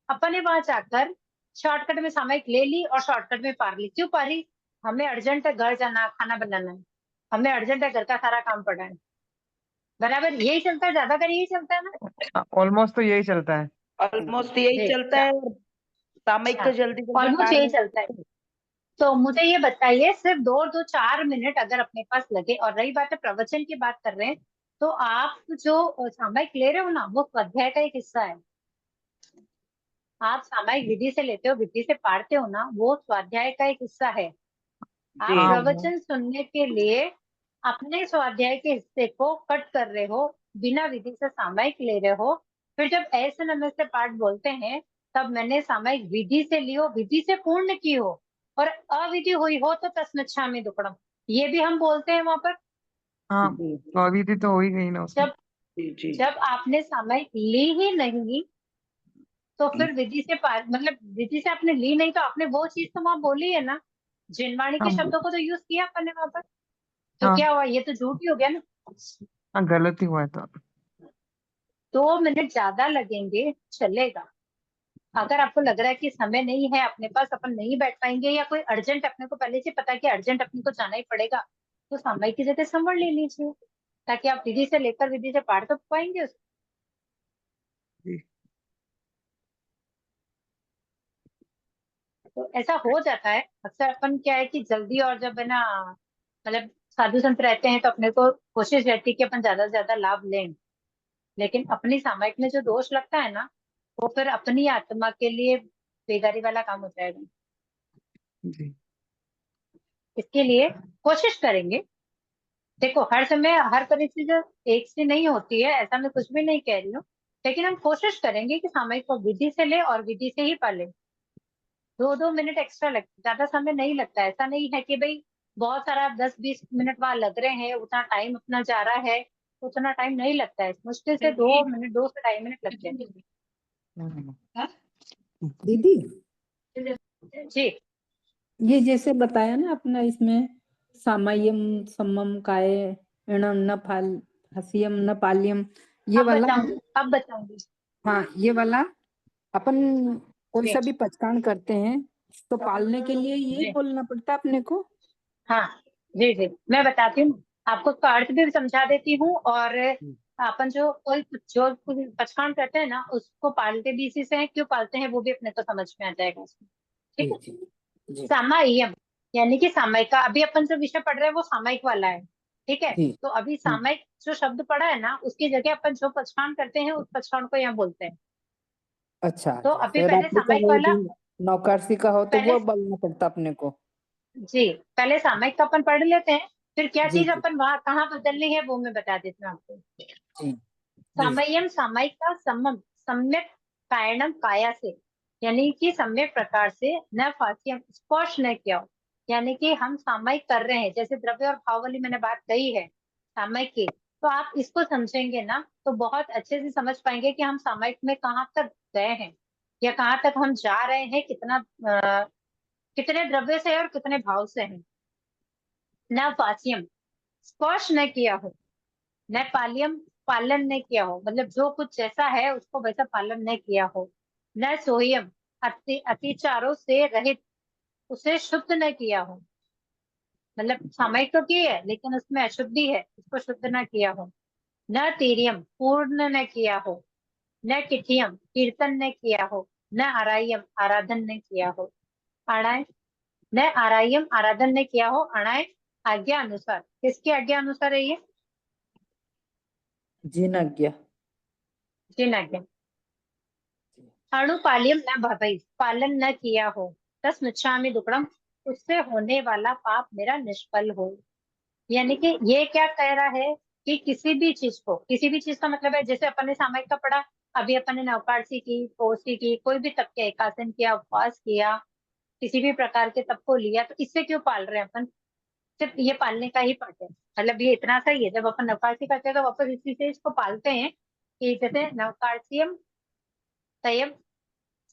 [SPEAKER 1] अपन ने वहां जाकर शॉर्टकट में सामयिक ले ली और शॉर्टकट में पार ली। क्यों पारी? हमें अर्जेंट है घर जाना, खाना बनाना है, हमें अर्जेंट है घर का सारा काम पड़ा है, बराबर यही चलता है, ज्यादातर यही चलता है ना।
[SPEAKER 6] ऑलमोस्ट तो यही चलता है।
[SPEAKER 5] ऑलमोस्ट यही चलता है, और सामयिक तो जल्दी जल्दी
[SPEAKER 1] ऑलमोस्ट
[SPEAKER 5] पार
[SPEAKER 1] यही
[SPEAKER 5] ले
[SPEAKER 1] चलता है।
[SPEAKER 5] लेते हैं।
[SPEAKER 1] तो मुझे ये बताइए, सिर्फ 4 मिनट अगर अपने पास लगे, और रही बात है प्रवचन की बात कर रहे हैं, तो आप जो सामयिक ले रहे हो ना, वो स्वाध्याय का एक हिस्सा है। आप सामयिक विधि से लेते हो, विधि से पढ़ते हो ना, वो स्वाध्याय का एक हिस्सा है। आप
[SPEAKER 6] हाँ
[SPEAKER 1] प्रवचन सुनने के लिए अपने स्वाध्याय के हिस्से को कट कर रहे हो, बिना विधि से सामयिक ले रहे हो। फिर जब ऐसे नमः से पाठ बोलते हैं, तब मैंने सामयिक विधि से ली हो, विधि से पूर्ण की हो, और अविधि हुई हो तो तस्मच्छामि दुक्कडम, ये भी हम बोलते हैं वहां पर।
[SPEAKER 6] हाँ, तो अभी तो हो ही गई ना उसमें।
[SPEAKER 1] जब आपने सामयिक ली ही नहीं, तो फिर विधि से मतलब विधि से आपने ली नहीं, तो आपने वो चीज तो वहां बोली है ना, जिनवाणी के
[SPEAKER 6] हाँ
[SPEAKER 1] शब्दों को तो यूज किया आपने वहां पर। तो
[SPEAKER 6] हाँ
[SPEAKER 1] क्या हुआ, ये तो झूठ ही हो गया ना।
[SPEAKER 6] हाँ, गलत ही हुआ है तो।
[SPEAKER 1] 2 मिनट ज्यादा लगेंगे, चलेगा। अगर आपको लग रहा है कि समय नहीं है अपने पास, अपन नहीं बैठ पाएंगे, या कोई अर्जेंट, अपने को पहले से पता है कि अर्जेंट अपने को जाना ही पड़ेगा, तो समय की जगह संवरण ले लीजिए, ताकि आप विधि से लेकर विधि से पढ़ तो पाएंगे उसको।
[SPEAKER 6] जी।
[SPEAKER 1] तो ऐसा हो जाता है अक्सर। अपन क्या है कि जल्दी, और जब है ना, मतलब साधु संत रहते हैं, तो अपने को कोशिश रहती है कि अपन ज्यादा से ज्यादा लाभ लें, लेकिन अपनी सामयिक में जो दोष लगता है ना, वो फिर अपनी आत्मा के लिए बेगारी वाला काम हो जाएगा।
[SPEAKER 6] जी।
[SPEAKER 1] इसके लिए कोशिश करेंगे। देखो, हर समय हर परिस्थिति एक सी नहीं होती है, ऐसा मैं कुछ भी नहीं कह रही हूँ, लेकिन हम कोशिश करेंगे कि सामयिक को विधि से ले और विधि से ही पाले। 2-2 मिनट एक्स्ट्रा लगता, ज्यादा समय नहीं लगता। ऐसा नहीं है कि भाई बहुत सारा 10-20 मिनट वहां लग रहे हैं, उतना टाइम अपना जा रहा है, उतना टाइम नहीं लगता है। मुश्किल से 2 मिनट, 2 से 2.5 मिनट लगते हैं।
[SPEAKER 4] दीदी,
[SPEAKER 1] जी।
[SPEAKER 4] ये जैसे बताया ना अपना इसमें, सामयिक सम्मम काय इणम न फाल हसियम न पाल्यम, ये
[SPEAKER 1] अब
[SPEAKER 4] वाला।
[SPEAKER 1] बताऊंगी, अब बताऊंगी।
[SPEAKER 4] हाँ, ये वाला अपन कोई
[SPEAKER 1] जी
[SPEAKER 4] सा भी पचकान करते हैं तो पालने के लिए यही
[SPEAKER 1] जी
[SPEAKER 4] बोलना पड़ता है अपने को।
[SPEAKER 1] हाँ, जी जी, मैं बताती हूँ आपको, उसका अर्थ भी समझा देती हूँ। और अपन जो पचकान करते हैं ना, उसको पालते भी इसी से हैं, क्यों पालते हैं वो भी अपने को समझ में आ जाएगा उसमें। ठीक
[SPEAKER 4] जी
[SPEAKER 1] है।
[SPEAKER 4] जी जी
[SPEAKER 1] सामायिक यानी कि सामयिक का, अभी अपन जो विषय पढ़ रहे हैं वो सामयिक वाला है। ठीक है।
[SPEAKER 4] जी।
[SPEAKER 1] तो अभी सामयिक जो शब्द पढ़ा है ना, उसकी जगह अपन जो पचकान करते हैं, उस पचकान को यहाँ बोलते हैं।
[SPEAKER 4] अच्छा,
[SPEAKER 1] तो अभी
[SPEAKER 4] जैसे
[SPEAKER 1] पहले
[SPEAKER 4] रात्रि का
[SPEAKER 1] सामयिक
[SPEAKER 4] हो
[SPEAKER 1] वाला,
[SPEAKER 4] भी, नौकरसी का हो तो
[SPEAKER 1] पहले,
[SPEAKER 4] वो बोलना पड़ता अपने को।
[SPEAKER 1] जी, पहले सामयिक का अपन पढ़ लेते हैं, फिर क्या
[SPEAKER 4] जी
[SPEAKER 1] चीज
[SPEAKER 4] जी
[SPEAKER 1] अपन वहां कहाँ बदलनी है वो मैं बता देती हूँ आपको।
[SPEAKER 4] जी जी
[SPEAKER 1] सामयिक, सामयिक का सम्यक, सम्यक कायणम, काया से, यानी कि सम्यक प्रकार से, न फास्यम, स्पर्श न किया हो। यानी कि हम सामयिक कर रहे हैं, जैसे द्रव्य और भाव वाली मैंने बात कही है सामयिक की, तो आप इसको समझेंगे ना, तो बहुत अच्छे से समझ पाएंगे कि हम सामयिक में कहाँ तक गए हैं, या कहाँ तक हम जा रहे हैं, कितने द्रव्य से है और कितने भाव से हैं। न फास्यम, स्पर्श न किया हो, न पाल्यम, पालन न किया हो, मतलब जो कुछ जैसा है उसको वैसा पालन न किया हो। न सोयम, अतिचारों से रहित, उसे शुद्ध न किया हो, मतलब सामयिक तो की है लेकिन उसमें अशुद्धि है, उसको शुद्ध न किया हो। न तीर्यम, पूर्ण न किया हो। न किठियम, कीर्तन न किया हो। न आरायम, आराधन न किया हो। अणाय, न आरायम, आराधन न किया हो। अणाय, आज्ञा अनुसार, किसकी आज्ञा अनुसार है ये?
[SPEAKER 4] जिनज्ञ।
[SPEAKER 1] जिन आज्ञा। अणुपाल्यम न भवेत्, पालन न किया हो। तस्मृच्छामि दुक्कडम, उससे होने वाला पाप मेरा निष्फल हो। यानी कि ये क्या कह रहा है कि किसी भी चीज को, किसी भी चीज का मतलब है, जैसे अपन ने सामयिक का पढ़ा, अभी अपन ने नवकार्सी की, कोसी की, कोई भी तप के एकासन किया, उपवास किया, किसी भी प्रकार के तप को लिया, तो इससे क्यों पाल रहे हैं अपन? सिर्फ ये पालने का ही पाठ है, मतलब ये इतना सही है। जब अपन नवकार्सी करते हैं तो वापस इसी से इसको पालते हैं, कि जैसे नवकार्सियम तयम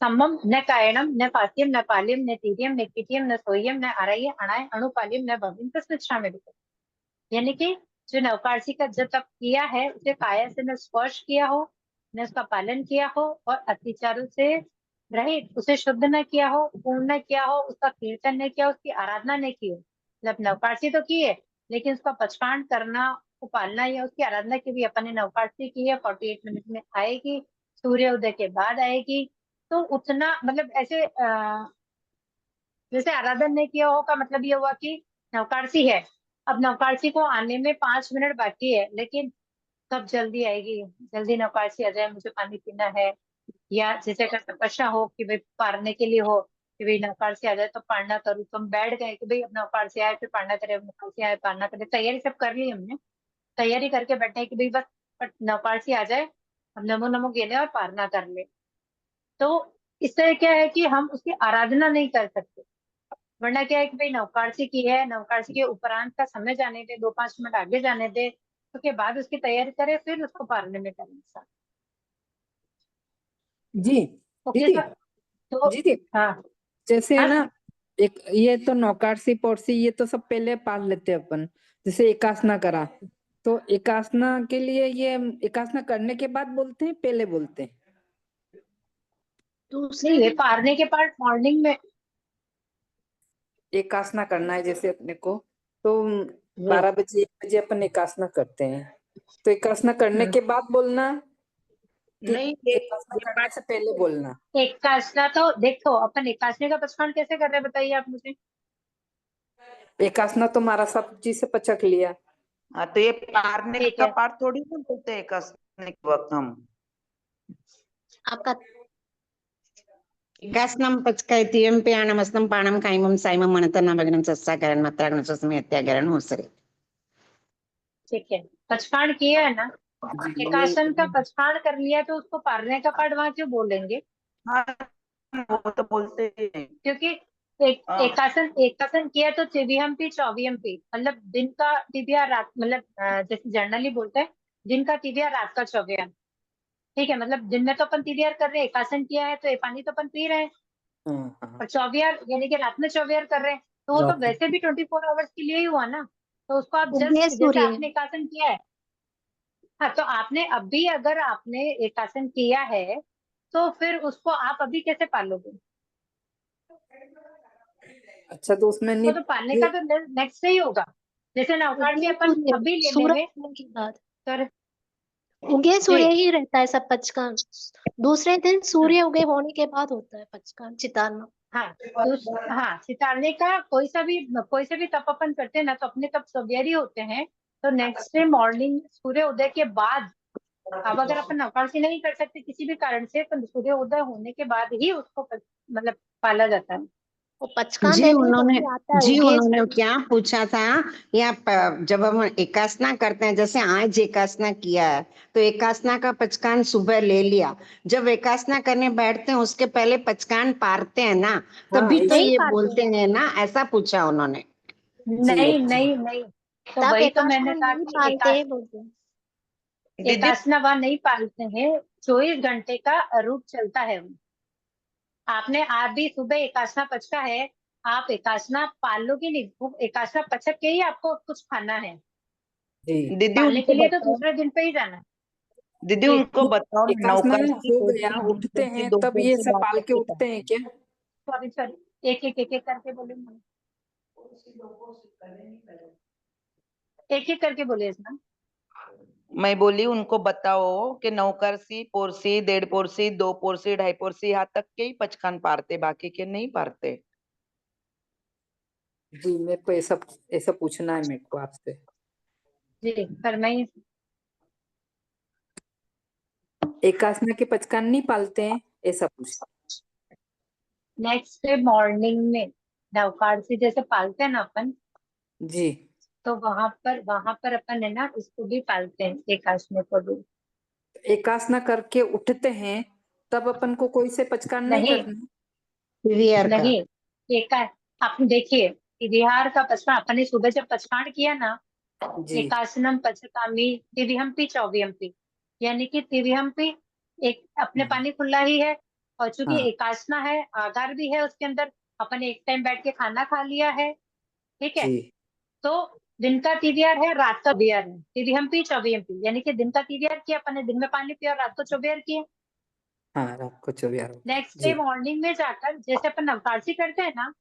[SPEAKER 1] सम्मम, न कायणम, न फास्यम, न पाल्यम, न तीर्यम, न किटियम, न सोयम, न आरय, अणाय, अणुपाल्यम, न भविम तस्मृच्छामि। यानी कि जो नवकार्सी का जो तप किया है, उसे काया से न स्पर्श किया हो, न उसका पालन किया हो, और अत्याचारों से रहित, उसे शुद्ध न किया हो, पूर्ण न किया हो, उसका कीर्तन न किया, उसकी आराधना न की हो। मतलब नवकार्सी तो की है, लेकिन उसका पचकांड करना, को पालना, या उसकी आराधना की भी अपन ने नवकार्सी की है, 48 मिनट में आएगी, सूर्य उदय के बाद आएगी। तो उतना मतलब ऐसे जैसे आराधन नहीं किया हो का मतलब ये हुआ कि नवकार्सी है, अब नवकार्सी को आने में 5 मिनट बाकी है, लेकिन कब जल्दी आएगी, जल्दी नवकार्सी आ जाए, मुझे पानी पीना है। या जैसे अगर तपस्या हो कि भाई पारने के लिए हो कि भाई नवकार्सी आ जाए तो पारना करूँ, तो हम बैठ गए कि भाई अब नवकार्सी आए फिर पारना करे, अब नवकार्सी आए पारना करे, तैयारी सब कर ली हमने, तैयारी करके बैठे कि भाई बस नवकार्सी आ जाए, हम नमो नमो गेले और पारना कर ले। तो इससे क्या है कि हम उसकी आराधना नहीं कर सकते, वरना क्या है कि भाई नवकार्सी की है, नवकार्सी के उपरांत का समय जाने दे, 2-5 मिनट आगे जाने दे, उसके बाद उसकी तैयारी करे, फिर उसको पारने में करें इंसान।
[SPEAKER 4] जी
[SPEAKER 1] ओके
[SPEAKER 4] दीदी,
[SPEAKER 1] सर, तो
[SPEAKER 4] दीदी
[SPEAKER 1] हाँ
[SPEAKER 4] जैसे है
[SPEAKER 1] हाँ
[SPEAKER 4] ना, एक ये तो नौकारसी पौरसी ये तो सब पहले पाल लेते हैं अपन, जैसे एकासना करा, तो एकासना के लिए ये एकासना करने के बाद बोलते हैं पहले बोलते हैं?
[SPEAKER 10] दूसरे
[SPEAKER 1] नहीं, ये
[SPEAKER 10] दिन
[SPEAKER 1] पारने के बाद मॉर्निंग में
[SPEAKER 4] एकासना करना है जैसे अपने को, तो
[SPEAKER 1] जी
[SPEAKER 4] 12 बजे 1 बजे अपन एकासना करते हैं, तो एकासना करने के बाद बोलना कि
[SPEAKER 5] नहीं, ये
[SPEAKER 4] एकासना करने से पहले बोलना?
[SPEAKER 1] एकासना तो देखो, अपन एकासने का पचखंड कैसे कर रहे हैं बताइए आप मुझे।
[SPEAKER 4] एकासना तो मारा सब चीज से पचक लिया।
[SPEAKER 11] हाँ, तो ये पारने
[SPEAKER 1] ठीक
[SPEAKER 11] का
[SPEAKER 1] है,
[SPEAKER 11] पाठ थोड़ी ना बोलते हैं कसने के वक्त हम।
[SPEAKER 10] आपका
[SPEAKER 5] एकास्नं पचकैत्यं प्याणमस्तं पाणं कायमं सायमं मनतनाभग्नं सस्साकरण मत्राग्नं स्वस्मि हत्याकरण होसरे।
[SPEAKER 1] ठीक है, पचखंड किया है ना,
[SPEAKER 4] जी
[SPEAKER 1] एकासन का पचखंड कर लिया तो उसको पारने का पाठ वहां क्यों बोलेंगे?
[SPEAKER 11] हाँ, वो तो बोलते हैं।
[SPEAKER 1] क्योंकि
[SPEAKER 11] हाँ,
[SPEAKER 1] एकासन एकासन किया तो त्रिविहंपी चौवियंपी, मतलब दिन का तिथिया रात, मतलब जैसे जनरली बोलते हैं दिन का तिथिया रात का चौवियन। ठीक है, मतलब दिन में तो अपन तिथियार कर रहे हैं, एकासन किया है तो ये पानी तो अपन पी रहे हैं, और चौवियार यानी कि रात में चौवियार कर रहे हैं, तो वो तो
[SPEAKER 4] रात में।
[SPEAKER 1] वैसे भी 24 आवर्स के लिए ही हुआ ना। तो उसको आप
[SPEAKER 10] उगे
[SPEAKER 1] जस्ट जैसे
[SPEAKER 10] सूर्य
[SPEAKER 1] आपने एकासन किया है, हाँ, तो आपने अभी अगर आपने एकासन किया है तो फिर उसको आप अभी कैसे पालोगे?
[SPEAKER 4] अच्छा, तो उसमें
[SPEAKER 1] वो तो पालने का तो नेक्स्ट से ही होगा, जैसे नवकार से
[SPEAKER 10] उगे
[SPEAKER 1] अपन
[SPEAKER 10] सूर्य
[SPEAKER 1] अभी ले
[SPEAKER 10] सूरज
[SPEAKER 1] लेंगे।
[SPEAKER 10] उगने के बाद
[SPEAKER 1] सर
[SPEAKER 10] उगे
[SPEAKER 1] जी,
[SPEAKER 10] सूर्य ही रहता है सब पचकान। दूसरे दिन सूर्य उगे होने के बाद होता है पचकान चितारना।
[SPEAKER 1] हाँ, हाँ, सितारने का कोई से भी तप अपन करते हैं ना, तो अपने तप सवेरे होते हैं, तो नेक्स्ट डे मॉर्निंग सूर्य उदय के बाद, अब अगर अपन नवकार नहीं कर सकते किसी भी कारण से, तो सूर्य उदय होने के बाद ही उसको मतलब पाला जाता है।
[SPEAKER 10] वो पचकान
[SPEAKER 5] जी
[SPEAKER 10] देते हैं
[SPEAKER 5] उन्होंने
[SPEAKER 10] तभी आता है
[SPEAKER 5] जी
[SPEAKER 10] उगे
[SPEAKER 5] उन्होंने क्या पूछा था, या जब हम एकासना करते हैं, जैसे आज एकासना किया है तो एकासना का पचकान सुबह ले लिया, जब एकासना करने बैठते हैं उसके पहले पचकान पारते हैं ना,
[SPEAKER 4] हाँ
[SPEAKER 5] तभी तो
[SPEAKER 10] नहीं
[SPEAKER 5] ये
[SPEAKER 10] पाते
[SPEAKER 5] बोलते हैं ना, ऐसा पूछा उन्होंने।
[SPEAKER 4] जी
[SPEAKER 1] नहीं
[SPEAKER 4] अच्छा।
[SPEAKER 1] नहीं नहीं, तो
[SPEAKER 10] तब
[SPEAKER 1] वही तो
[SPEAKER 10] एकादशी
[SPEAKER 1] मैंने कहा
[SPEAKER 10] नहीं
[SPEAKER 1] कि
[SPEAKER 10] पालते हैं बोलते हैं।
[SPEAKER 11] दीदी
[SPEAKER 1] एकासना वह नहीं पालते हैं, 24 घंटे का रूप चलता है वो। आपने आप भी सुबह एकासना पचका है, आप एकासना पालोगे नहीं, वो एकासना पचक के ही आपको कुछ खाना है,
[SPEAKER 4] जी
[SPEAKER 11] दीदी
[SPEAKER 1] पालने के
[SPEAKER 11] उनको
[SPEAKER 1] लिए तो
[SPEAKER 11] बताओ,
[SPEAKER 1] दूसरे दिन पे ही जाना है।
[SPEAKER 11] दीदी
[SPEAKER 1] जी,
[SPEAKER 11] उनको बताओ
[SPEAKER 4] एकासना
[SPEAKER 11] नवकाशी
[SPEAKER 4] हो गया,
[SPEAKER 11] पोथी दिन
[SPEAKER 4] उठते
[SPEAKER 11] पोथी
[SPEAKER 4] हैं
[SPEAKER 11] दो
[SPEAKER 4] तब ये
[SPEAKER 11] पोथी
[SPEAKER 4] सब
[SPEAKER 11] बात
[SPEAKER 4] पाल के
[SPEAKER 11] करके
[SPEAKER 4] उठते हैं क्या?
[SPEAKER 1] सॉरी सॉरी, एक एक करके बोले मैंने, एक एक करके बोले इसमें।
[SPEAKER 11] मैं बोली उनको बताओ कि नौकरसी पोरसी 1.5 पोरसी 2 पोरसी 2.5 पोरसी यहाँ तक के ही पचकान पारते, बाकी के नहीं पारते।
[SPEAKER 4] जी मेरे को ऐसा पूछना है मेरे को आपसे।
[SPEAKER 1] जी, फरमाइए।
[SPEAKER 4] एकासना के पचकान नहीं पालते हैं, ऐसा पूछ।
[SPEAKER 1] नेक्स्ट डे मॉर्निंग में नवकार से जैसे पालते हैं ना अपन,
[SPEAKER 4] जी
[SPEAKER 1] तो वहां पर अपन है ना इसको भी पालते हैं, एकादशी को भी।
[SPEAKER 4] एकासना करके उठते हैं तब अपन को कोई से पचकान नहीं
[SPEAKER 1] नहीं
[SPEAKER 4] करना?
[SPEAKER 5] पीवीआर का
[SPEAKER 1] नहीं, एका आप देखिए, बिहार का पचका अपन ने सुबह जब पचकान किया ना,
[SPEAKER 4] जी
[SPEAKER 1] एकासनम पचकामी तिविहम्पी चौविहम्पी, यानी कि तिविहम्पी एक अपने पानी खुला ही है, और चूंकि
[SPEAKER 4] हाँ
[SPEAKER 1] एकासना है आगार भी है उसके अंदर, अपन एक टाइम बैठ के खाना खा लिया है, ठीक है।
[SPEAKER 4] जी
[SPEAKER 1] तो दिन का तिवियार है, रात का बियर है, तिविहम्पी चौविहम्पी, यानी कि दिन का तिवियार किया अपन ने, दिन में पानी पिया और रात को चौबियर किया।
[SPEAKER 4] हाँ, रात को 24 हो गया।
[SPEAKER 1] नेक्स्ट डे
[SPEAKER 4] जी
[SPEAKER 1] मॉर्निंग में जाकर जैसे अपन नवकार्सी करते हैं ना,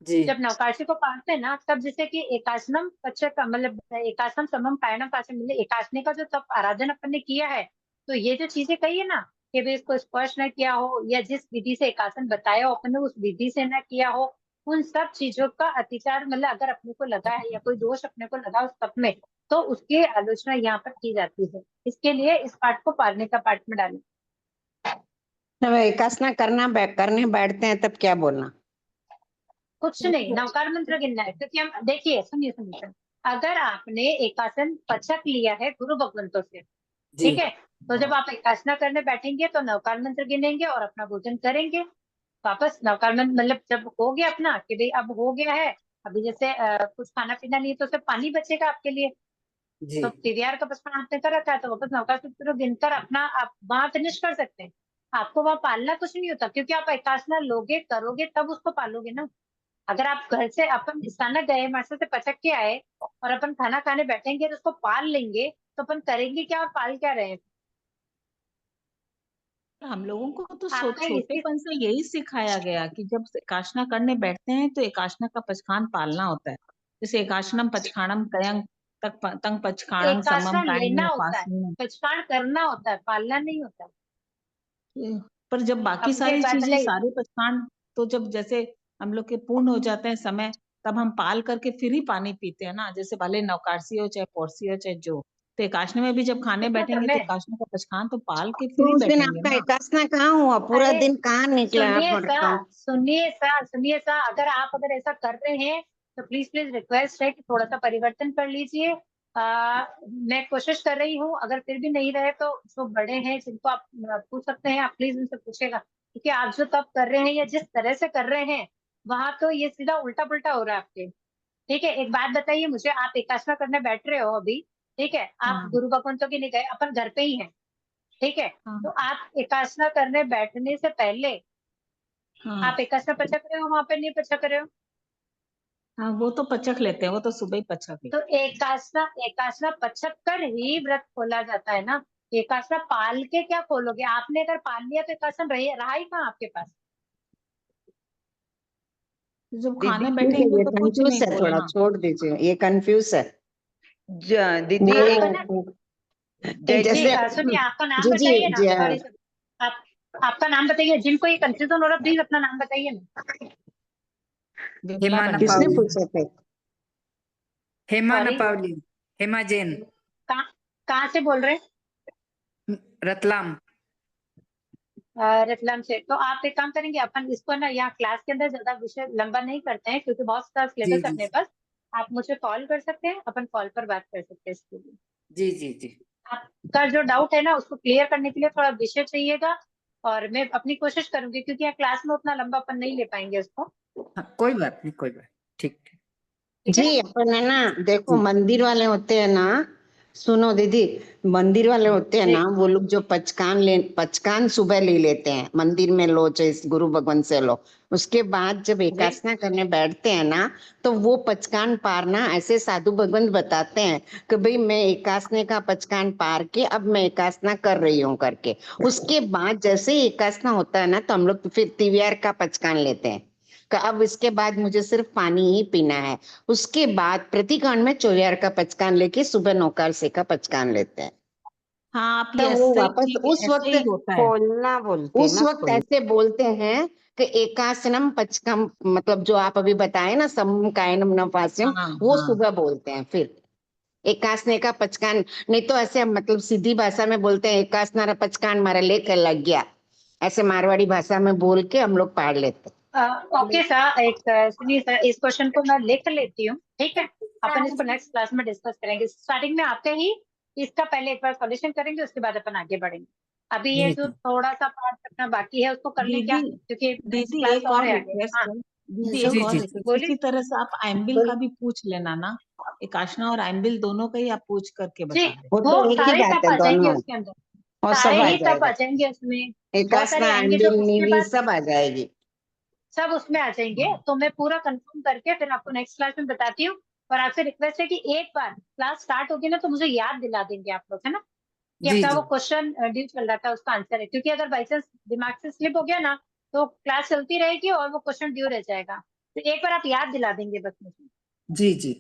[SPEAKER 4] जी
[SPEAKER 1] जब नवकार्सी को पालते हैं ना, तब जैसे कि एकासनम पच्चक मतलब एकासनम समम कायनम काशम मिले, एकासने का जो तप आराधन अपन ने किया है, तो ये जो चीजें कही है ना कि भाई इसको स्पर्श न किया हो, या जिस विधि से एकासन बताया हो अपन ने उस विधि से न किया हो, उन सब चीजों का अतिचार मतलब अगर अपने को लगा है या कोई दोष अपने को लगा उस तप में, तो उसकी आलोचना यहाँ पर की जाती है। इसके लिए इस पाठ को पालने का पाठ में डालें।
[SPEAKER 5] जब एकासना करने बैठते हैं तब क्या बोलना?
[SPEAKER 1] कुछ नहीं, नवकार मंत्र गिनना है, क्योंकि हम देखिए सुनिए, अगर आपने एकासन पचक लिया है गुरु भगवंतों से, ठीक है, तो जब आप एकासना करने बैठेंगे तो नवकार मंत्र गिनेंगे और अपना भोजन करेंगे। वापस नवकार मंत्र मतलब जब हो गया अपना कि भाई अब हो गया है, अभी जैसे कुछ खाना पीना नहीं है तो सिर्फ पानी बचेगा आपके लिए, तो पीवीआर का पचपन आपने कर रखा है, तो वापस नवकार सूत्र गिनकर अपना आप वहां फिनिश कर सकते हैं। आपको वहां पालना कुछ नहीं होता, क्योंकि आप एकासना लोगे करोगे तब उसको पालोगे ना। अगर आप घर से अपन अचानक गए मास्टर से पचक के आए और अपन खाना खाने बैठेंगे तो उसको पाल लेंगे, तो अपन करेंगे क्या और पाल क्या रहे हैं?
[SPEAKER 12] हम लोगों को तो
[SPEAKER 1] आपका इसी
[SPEAKER 12] छोटेपन से यही सिखाया गया कि जब एकाशना करने बैठते हैं तो एकाशना का पचखान पालना होता है। जैसे एकाशनम पचखाणम कयंग तंग पचखाणं समम
[SPEAKER 1] एकासना लेना
[SPEAKER 12] कायेन
[SPEAKER 1] होता है,
[SPEAKER 12] उपासनीय।
[SPEAKER 1] पचकान करना होता है, पालना नहीं होता।
[SPEAKER 12] पर जब बाकी
[SPEAKER 1] अब मुझे
[SPEAKER 12] सारी
[SPEAKER 1] एक बात
[SPEAKER 12] चीजें
[SPEAKER 1] बताइए,
[SPEAKER 12] सारे पचखान तो जब जैसे हम लोग के पूर्ण हो जाते हैं समय, तब हम पाल करके फिर ही पानी पीते हैं ना। जैसे भले नवकारसी हो चाहे पौरसी हो चाहे जो, तो एकाशने में भी जब खाने
[SPEAKER 1] देखो
[SPEAKER 12] बैठेंगे तो
[SPEAKER 1] मैं
[SPEAKER 12] एकाशने का पचखान तो पाल के फिर
[SPEAKER 5] तो
[SPEAKER 12] ही
[SPEAKER 5] उस दिन
[SPEAKER 12] बैठेंगे
[SPEAKER 5] आपका
[SPEAKER 12] ना।
[SPEAKER 5] एकासना कहाँ हुआ? पूरा
[SPEAKER 1] अरे
[SPEAKER 5] दिन कहाँ निकला
[SPEAKER 1] सुनिए
[SPEAKER 5] आपका?
[SPEAKER 1] सुनिए सा, अगर आप अगर ऐसा कर रहे हैं तो प्लीज रिक्वेस्ट है कि थोड़ा सा परिवर्तन कर लीजिए। मैं कोशिश कर रही हूँ, अगर फिर भी नहीं रहे तो जो बड़े हैं जिनको आप पूछ सकते हैं, आप प्लीज उनसे पूछेगा, क्योंकि आप जो तब कर रहे हैं या जिस तरह से कर रहे हैं वहां तो ये सीधा उल्टा पुल्टा हो रहा है आपके। ठीक है, एक बात बताइए मुझे, आप एकासना करने बैठ रहे हो अभी, ठीक है, आप
[SPEAKER 12] हाँ
[SPEAKER 1] गुरु भगवंतों के नहीं गए, अपन घर पे ही हैं, ठीक है,
[SPEAKER 12] हाँ
[SPEAKER 1] तो आप एकासना करने बैठने से पहले
[SPEAKER 12] हाँ
[SPEAKER 1] आप एकासना पचक रहे हो, वहां पे नहीं पचक रहे हो?
[SPEAKER 12] हाँ, वो तो पचक लेते हैं, वो तो सुबह ही पचक
[SPEAKER 1] तो
[SPEAKER 12] लेते
[SPEAKER 1] एकासना एकासना पचक कर ही व्रत खोला जाता है ना। एकासना पाल के क्या खोलोगे? आपने अगर पाल लिया तो एकासन रहा ही कहाँ आपके पास?
[SPEAKER 12] हैं। जब
[SPEAKER 5] दीदी
[SPEAKER 12] खाने
[SPEAKER 5] ठीक है,
[SPEAKER 12] बैठेंगे
[SPEAKER 5] ये
[SPEAKER 12] तो कुछ
[SPEAKER 5] कंफ्यूज
[SPEAKER 12] नहीं
[SPEAKER 5] है, थोड़ा
[SPEAKER 12] बोलना।
[SPEAKER 5] छोड़ दीजिए, ये कंफ्यूज है।
[SPEAKER 11] दीदी
[SPEAKER 1] आपका
[SPEAKER 11] एक
[SPEAKER 1] ना
[SPEAKER 11] जय
[SPEAKER 1] जी
[SPEAKER 5] जैसे
[SPEAKER 1] सुनिए, आपका नाम
[SPEAKER 5] जी
[SPEAKER 1] बताइए ना,
[SPEAKER 5] जी
[SPEAKER 1] सॉरी सर, आप आपका नाम बताइए, जिनको ये कंफ्यूजन हो रहा प्लीज अपना नाम बताइए ना।
[SPEAKER 12] विमला
[SPEAKER 4] हेमा
[SPEAKER 12] बनर्जी।
[SPEAKER 5] किसने
[SPEAKER 4] नपावली,
[SPEAKER 5] पूछे थे?
[SPEAKER 4] हेमा
[SPEAKER 1] सॉरी,
[SPEAKER 4] नपावली, हेमा जैन,
[SPEAKER 1] कहाँ कहाँ से बोल रहे हैं?
[SPEAKER 4] रतलाम।
[SPEAKER 1] रतलाम से। तो आप एक काम करेंगे, अपन इसको ना यहाँ क्लास के अंदर ज्यादा विषय लंबा नहीं करते हैं, क्योंकि बहुत सारा
[SPEAKER 4] जी
[SPEAKER 1] सिलेबस
[SPEAKER 4] जी
[SPEAKER 1] अपने पास। आप मुझे कॉल कर सकते हैं, अपन कॉल पर बात कर सकते हैं इसके लिए।
[SPEAKER 4] जी जी जी।
[SPEAKER 1] आपका जो डाउट है ना उसको क्लियर करने के लिए थोड़ा विषय चाहिएगा, और मैं अपनी कोशिश करूंगी, क्योंकि यहाँ क्लास में उतना लंबा अपन नहीं ले पाएंगे उसको।
[SPEAKER 4] हाँ, कोई बात नहीं, कोई बात, ठीक ठीक।
[SPEAKER 1] ठीक है
[SPEAKER 5] जी
[SPEAKER 1] ना?
[SPEAKER 5] अपन है ना, देखो
[SPEAKER 4] जी
[SPEAKER 5] मंदिर वाले होते हैं ना, सुनो दीदी, मंदिर वाले होते हैं
[SPEAKER 1] जी
[SPEAKER 5] ना, वो लोग जो पचकान सुबह ले लेते हैं, मंदिर में लो चाहे गुरु भगवान से लो, उसके बाद जब
[SPEAKER 1] जी
[SPEAKER 5] एकासना करने बैठते हैं ना, तो वो पचकान पारना ऐसे साधु भगवंत बताते हैं कि भाई मैं एकासने का पचकान पार के अब मैं एकासना कर रही हूँ करके। उसके बाद जैसे ही एकासना होता है ना, तो हम लोग फिर तिवियार का पचकान लेते हैं कि अब इसके बाद मुझे सिर्फ पानी ही पीना है। उसके बाद प्रतिकांड में चौयार का पचकान लेके सुबह नौकार से का पचकान लेते हैं।
[SPEAKER 12] हाँ, आप
[SPEAKER 5] तो वो
[SPEAKER 12] ऐसे ही
[SPEAKER 5] वापस
[SPEAKER 12] ठीक,
[SPEAKER 5] उस
[SPEAKER 12] ऐसे
[SPEAKER 5] वक्त
[SPEAKER 12] ही होता है।
[SPEAKER 5] खोलना बोलते
[SPEAKER 8] उस
[SPEAKER 5] ना,
[SPEAKER 8] वक्त
[SPEAKER 5] ऐसे बोलते हैं कि एकासनम पचकम, मतलब जो आप अभी बताए ना समम कायनम नफास्यम,
[SPEAKER 12] हाँ
[SPEAKER 5] वो
[SPEAKER 12] हाँ
[SPEAKER 5] सुबह बोलते हैं फिर एकासने का पचकान। नहीं तो ऐसे मतलब सीधी भाषा में बोलते हैं एकासना पचकान मारा लेकर लग गया, ऐसे मारवाड़ी भाषा में बोल के हम लोग पाड़ लेते हैं।
[SPEAKER 1] ओके सर, एक सुनिए सर, इस क्वेश्चन को मैं लिख लेती हूँ, ठीक है, अपन इसको नेक्स्ट क्लास में डिस्कस करेंगे। स्टार्टिंग में आते ही इसका पहले एक बार सॉल्यूशन करेंगे, उसके बाद अपन आगे बढ़ेंगे। अभी ये
[SPEAKER 4] जी
[SPEAKER 1] जो
[SPEAKER 4] जी
[SPEAKER 1] थोड़ा सा पार्ट अपना बाकी है उसको कर लें क्या,
[SPEAKER 12] दीदी,
[SPEAKER 1] क्योंकि नेक्स्ट
[SPEAKER 12] दीदी
[SPEAKER 1] क्लास
[SPEAKER 12] एक
[SPEAKER 1] और
[SPEAKER 12] और
[SPEAKER 1] है आगे।
[SPEAKER 12] रिक्वेस्ट
[SPEAKER 1] हाँ
[SPEAKER 12] है। दीदी
[SPEAKER 1] जो
[SPEAKER 12] एक
[SPEAKER 4] जी
[SPEAKER 12] और
[SPEAKER 4] जी
[SPEAKER 12] रिक्वेस्ट,
[SPEAKER 1] बोलिए।
[SPEAKER 12] इसी तरह से आप एम्बिल का भी पूछ लेना ना। एकाशना और एम्बिल दोनों का ही आप पूछ करके
[SPEAKER 1] जी,
[SPEAKER 12] बता
[SPEAKER 5] वो
[SPEAKER 12] देना।
[SPEAKER 5] तो
[SPEAKER 1] वो
[SPEAKER 5] एक ही
[SPEAKER 1] सारे
[SPEAKER 5] बात
[SPEAKER 1] तप
[SPEAKER 5] है
[SPEAKER 1] आ जाएंगे
[SPEAKER 5] दोनों,
[SPEAKER 1] उसके अंदर,
[SPEAKER 5] और
[SPEAKER 1] सारे
[SPEAKER 5] सब आ
[SPEAKER 1] ही तप
[SPEAKER 5] जाएगा,
[SPEAKER 1] आ जाएंगे उसमें। बहुत सारे
[SPEAKER 5] एकासना
[SPEAKER 1] आएंगे जो
[SPEAKER 5] अंबिल
[SPEAKER 1] उसके
[SPEAKER 5] नीवी
[SPEAKER 1] बाद
[SPEAKER 5] सब आ जाएगी।
[SPEAKER 1] सब उसमें आ जाएंगे, तो मैं पूरा कंफर्म करके फिर आपको नेक्स्ट क्लास में बताती हूँ। और आपसे रिक्वेस्ट है कि एक बार क्लास स्टार्ट होगी ना तो मुझे याद दिला देंगे आप लोग, है ना, कि
[SPEAKER 4] जी
[SPEAKER 1] अपना
[SPEAKER 4] जी
[SPEAKER 1] वो क्वेश्चन ड्यू चल रहा था उसका आंसर है, क्योंकि अगर बाई चांस दिमाग से स्लिप हो गया ना तो क्लास चलती रहेगी और वो क्वेश्चन ड्यू रह जाएगा। तो एक बार आप याद दिला देंगे बस मुझे।
[SPEAKER 4] जी जी।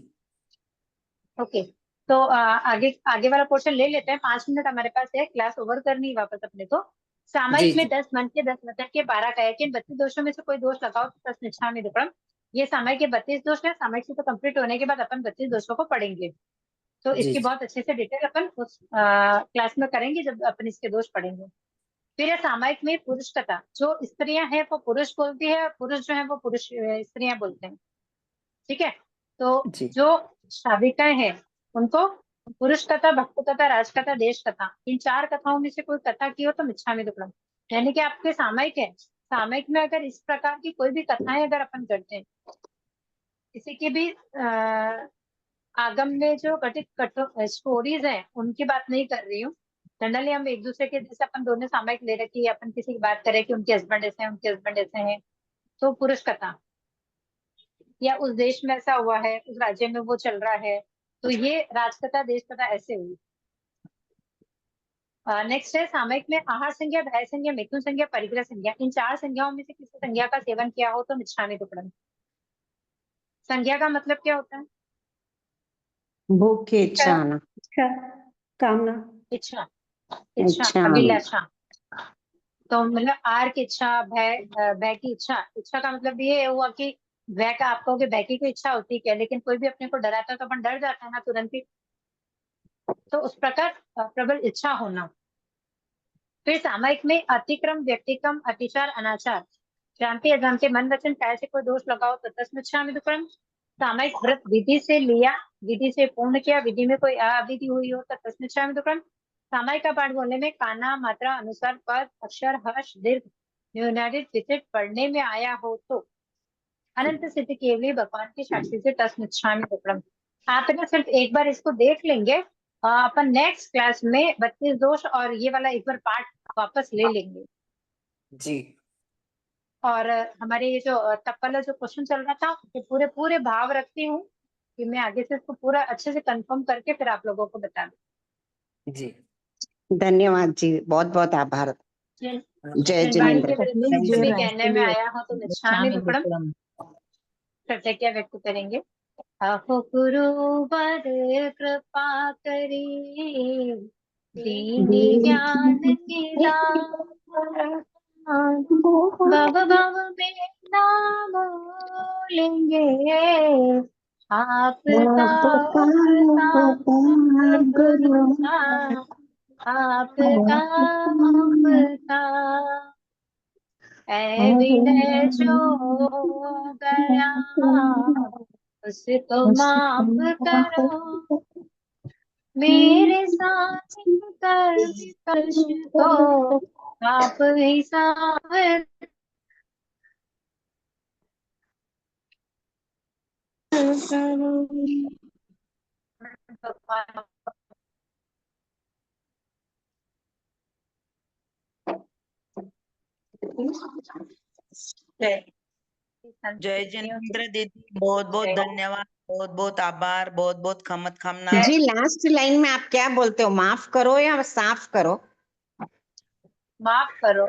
[SPEAKER 1] ओके, तो आगे आगे वाला पोर्शन ले लेते हैं। 5 मिनट हमारे पास है, क्लास ओवर करनी है वापस अपने को।
[SPEAKER 4] जी
[SPEAKER 1] सामयिक में
[SPEAKER 4] जी
[SPEAKER 1] 10 मन के 10 वचन के 12 कहे कि इन 32 दोषों में से कोई दोष लगाओ तो प्रश्न इच्छा में दुपड़म। ये सामायिक के 32 दोष है। सामायिक से तो कंप्लीट होने के बाद अपन 32 दोषों को पढ़ेंगे, तो
[SPEAKER 8] जी
[SPEAKER 1] इसकी
[SPEAKER 8] जी
[SPEAKER 1] बहुत अच्छे से डिटेल अपन उस क्लास में करेंगे जब अपन इसके दोष पढ़ेंगे। फिर है सामायिक में पुरुष कथा। जो स्त्रियां हैं वो पुरुष बोलती है, पुरुष जो है वो पुरुष स्त्रियां बोलते हैं। ठीक है, तो
[SPEAKER 8] जी
[SPEAKER 1] जो श्राविकाएं हैं उनको पुरुष कथा, भक्त कथा, राजकथा, देश कथा, इन 4 कथाओं में से कोई कथा की हो तो मिच्छामी दुक्कडम। यानी कि आपके सामायिक है, सामायिक में अगर इस प्रकार की कोई भी कथाएं अगर अपन करते हैं, किसी की भी आगम में जो घटित स्टोरीज हैं उनकी बात नहीं कर रही हूँ। जनरली हम एक दूसरे के, जैसे अपन दोनों सामायिक ले रखी है, अपन किसी की बात करें कि उनके हस्बैंड ऐसे हैं, उनके हस्बैंड ऐसे हैं, तो पुरुष कथा, या उस देश में ऐसा हुआ है, उस राज्य में वो चल रहा है, तो ये राजकथा, देश कथा ऐसे हुई। नेक्स्ट है सामयिक में आहार संज्ञा, भय संज्ञा, मिथुन संज्ञा, परिग्रह संज्ञा, इन 4 संज्ञाओं में से किसी संज्ञा का सेवन किया हो तो मिच्छामी दुक्कडम। संज्ञा का मतलब क्या होता है?
[SPEAKER 5] भूख की इच्छा आना,
[SPEAKER 9] इच्छा, कामना,
[SPEAKER 1] इच्छा, इच्छा,
[SPEAKER 5] इच्छा आना।
[SPEAKER 1] अभिलाषा। तो मतलब आर की इच्छा, भय की इच्छा। इच्छा का मतलब ये हुआ कि भय का, आपको कि भय की कोई इच्छा होती है क्या, लेकिन कोई भी अपने को डराता है तो अपन डर जाता है ना तुरंत ही, तो उस प्रकार प्रबल इच्छा होना। फिर सामायिक में अतिक्रम, व्यक्तिक्रम, अतिचार, अनाचार, जानते अजानते मन वचन काया से कोई दोष लगाओ तो तस्मिच्छामि दुक्कडम। सामायिक व्रत विधि से लिया, विधि से पूर्ण किया, विधि में कोई अविधि हुई हो तो तस्मिच्छामि दुक्कडम। सामायिक का पाठ बोलने में काना, मात्रा, अनुसार, पद, अक्षर, हर्ष, दीर्घ, न्यूनादित विचित्र पढ़ने में आया हो तो अनंत सिद्धि केवली भगवान की साक्षी से तस्मिच्छामि दुक्कडम। आप ना सिर्फ एक बार इसको देख लेंगे, अपन नेक्स्ट क्लास में 32 दोष और ये वाला एक बार पार्ट वापस ले लेंगे।
[SPEAKER 8] जी
[SPEAKER 1] और हमारे ये जो तब वाला जो क्वेश्चन चल रहा था, ये पूरे पूरे भाव रखती हूँ कि मैं आगे से इसको पूरा अच्छे से कंफर्म करके फिर आप लोगों को बता दूँ।
[SPEAKER 8] जी
[SPEAKER 5] धन्यवाद जी, बहुत बहुत आभार।
[SPEAKER 1] जय
[SPEAKER 5] जय
[SPEAKER 1] वाणी
[SPEAKER 5] जिनेन्द्र।
[SPEAKER 1] के विरुद्ध
[SPEAKER 12] तकलीफ
[SPEAKER 1] कुछ
[SPEAKER 12] दे
[SPEAKER 1] भी
[SPEAKER 12] रहे हैं
[SPEAKER 1] कहने
[SPEAKER 12] इसके
[SPEAKER 1] में
[SPEAKER 12] लिए
[SPEAKER 1] आया हो तो मिच्छामि
[SPEAKER 12] मिच्छामि
[SPEAKER 1] दुक्कडम
[SPEAKER 12] दुक्कडम।
[SPEAKER 1] प्रतिज्ञा व्यक्त करेंगे। अहो गुरुवर कृपा करी, दीन ज्ञान की दान, भव भव में नाम लेंगे, आपका उपकार गुरु था, आपका उपकार। ऐ विनय जो हो गया उसको माफ करो, मेरे साथ कर विपक्ष को आप ही साथ करो।
[SPEAKER 11] जय जिनेन्द्र दीदी, बहुत बहुत धन्यवाद, बहुत बहुत आभार, बहुत बहुत खमत खामना।
[SPEAKER 5] जी लास्ट लाइन में आप क्या बोलते हो, माफ करो या साफ करो?
[SPEAKER 1] माफ करो।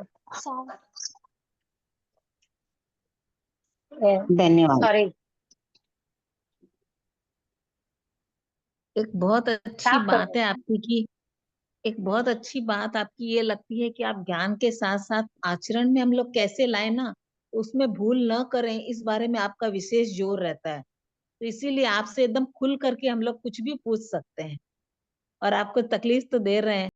[SPEAKER 5] धन्यवाद।
[SPEAKER 1] सॉरी,
[SPEAKER 12] एक बहुत अच्छी
[SPEAKER 1] साफ
[SPEAKER 12] बात
[SPEAKER 1] करो।
[SPEAKER 12] है आपकी कि एक बहुत अच्छी बात आपकी ये लगती है कि आप ज्ञान के साथ साथ आचरण में हम लोग कैसे लाए ना, तो उसमें भूल न करें, इस बारे में आपका विशेष जोर रहता है। तो इसीलिए आपसे एकदम खुल करके हम लोग कुछ भी पूछ सकते हैं, और आपको तकलीफ तो दे रहे हैं।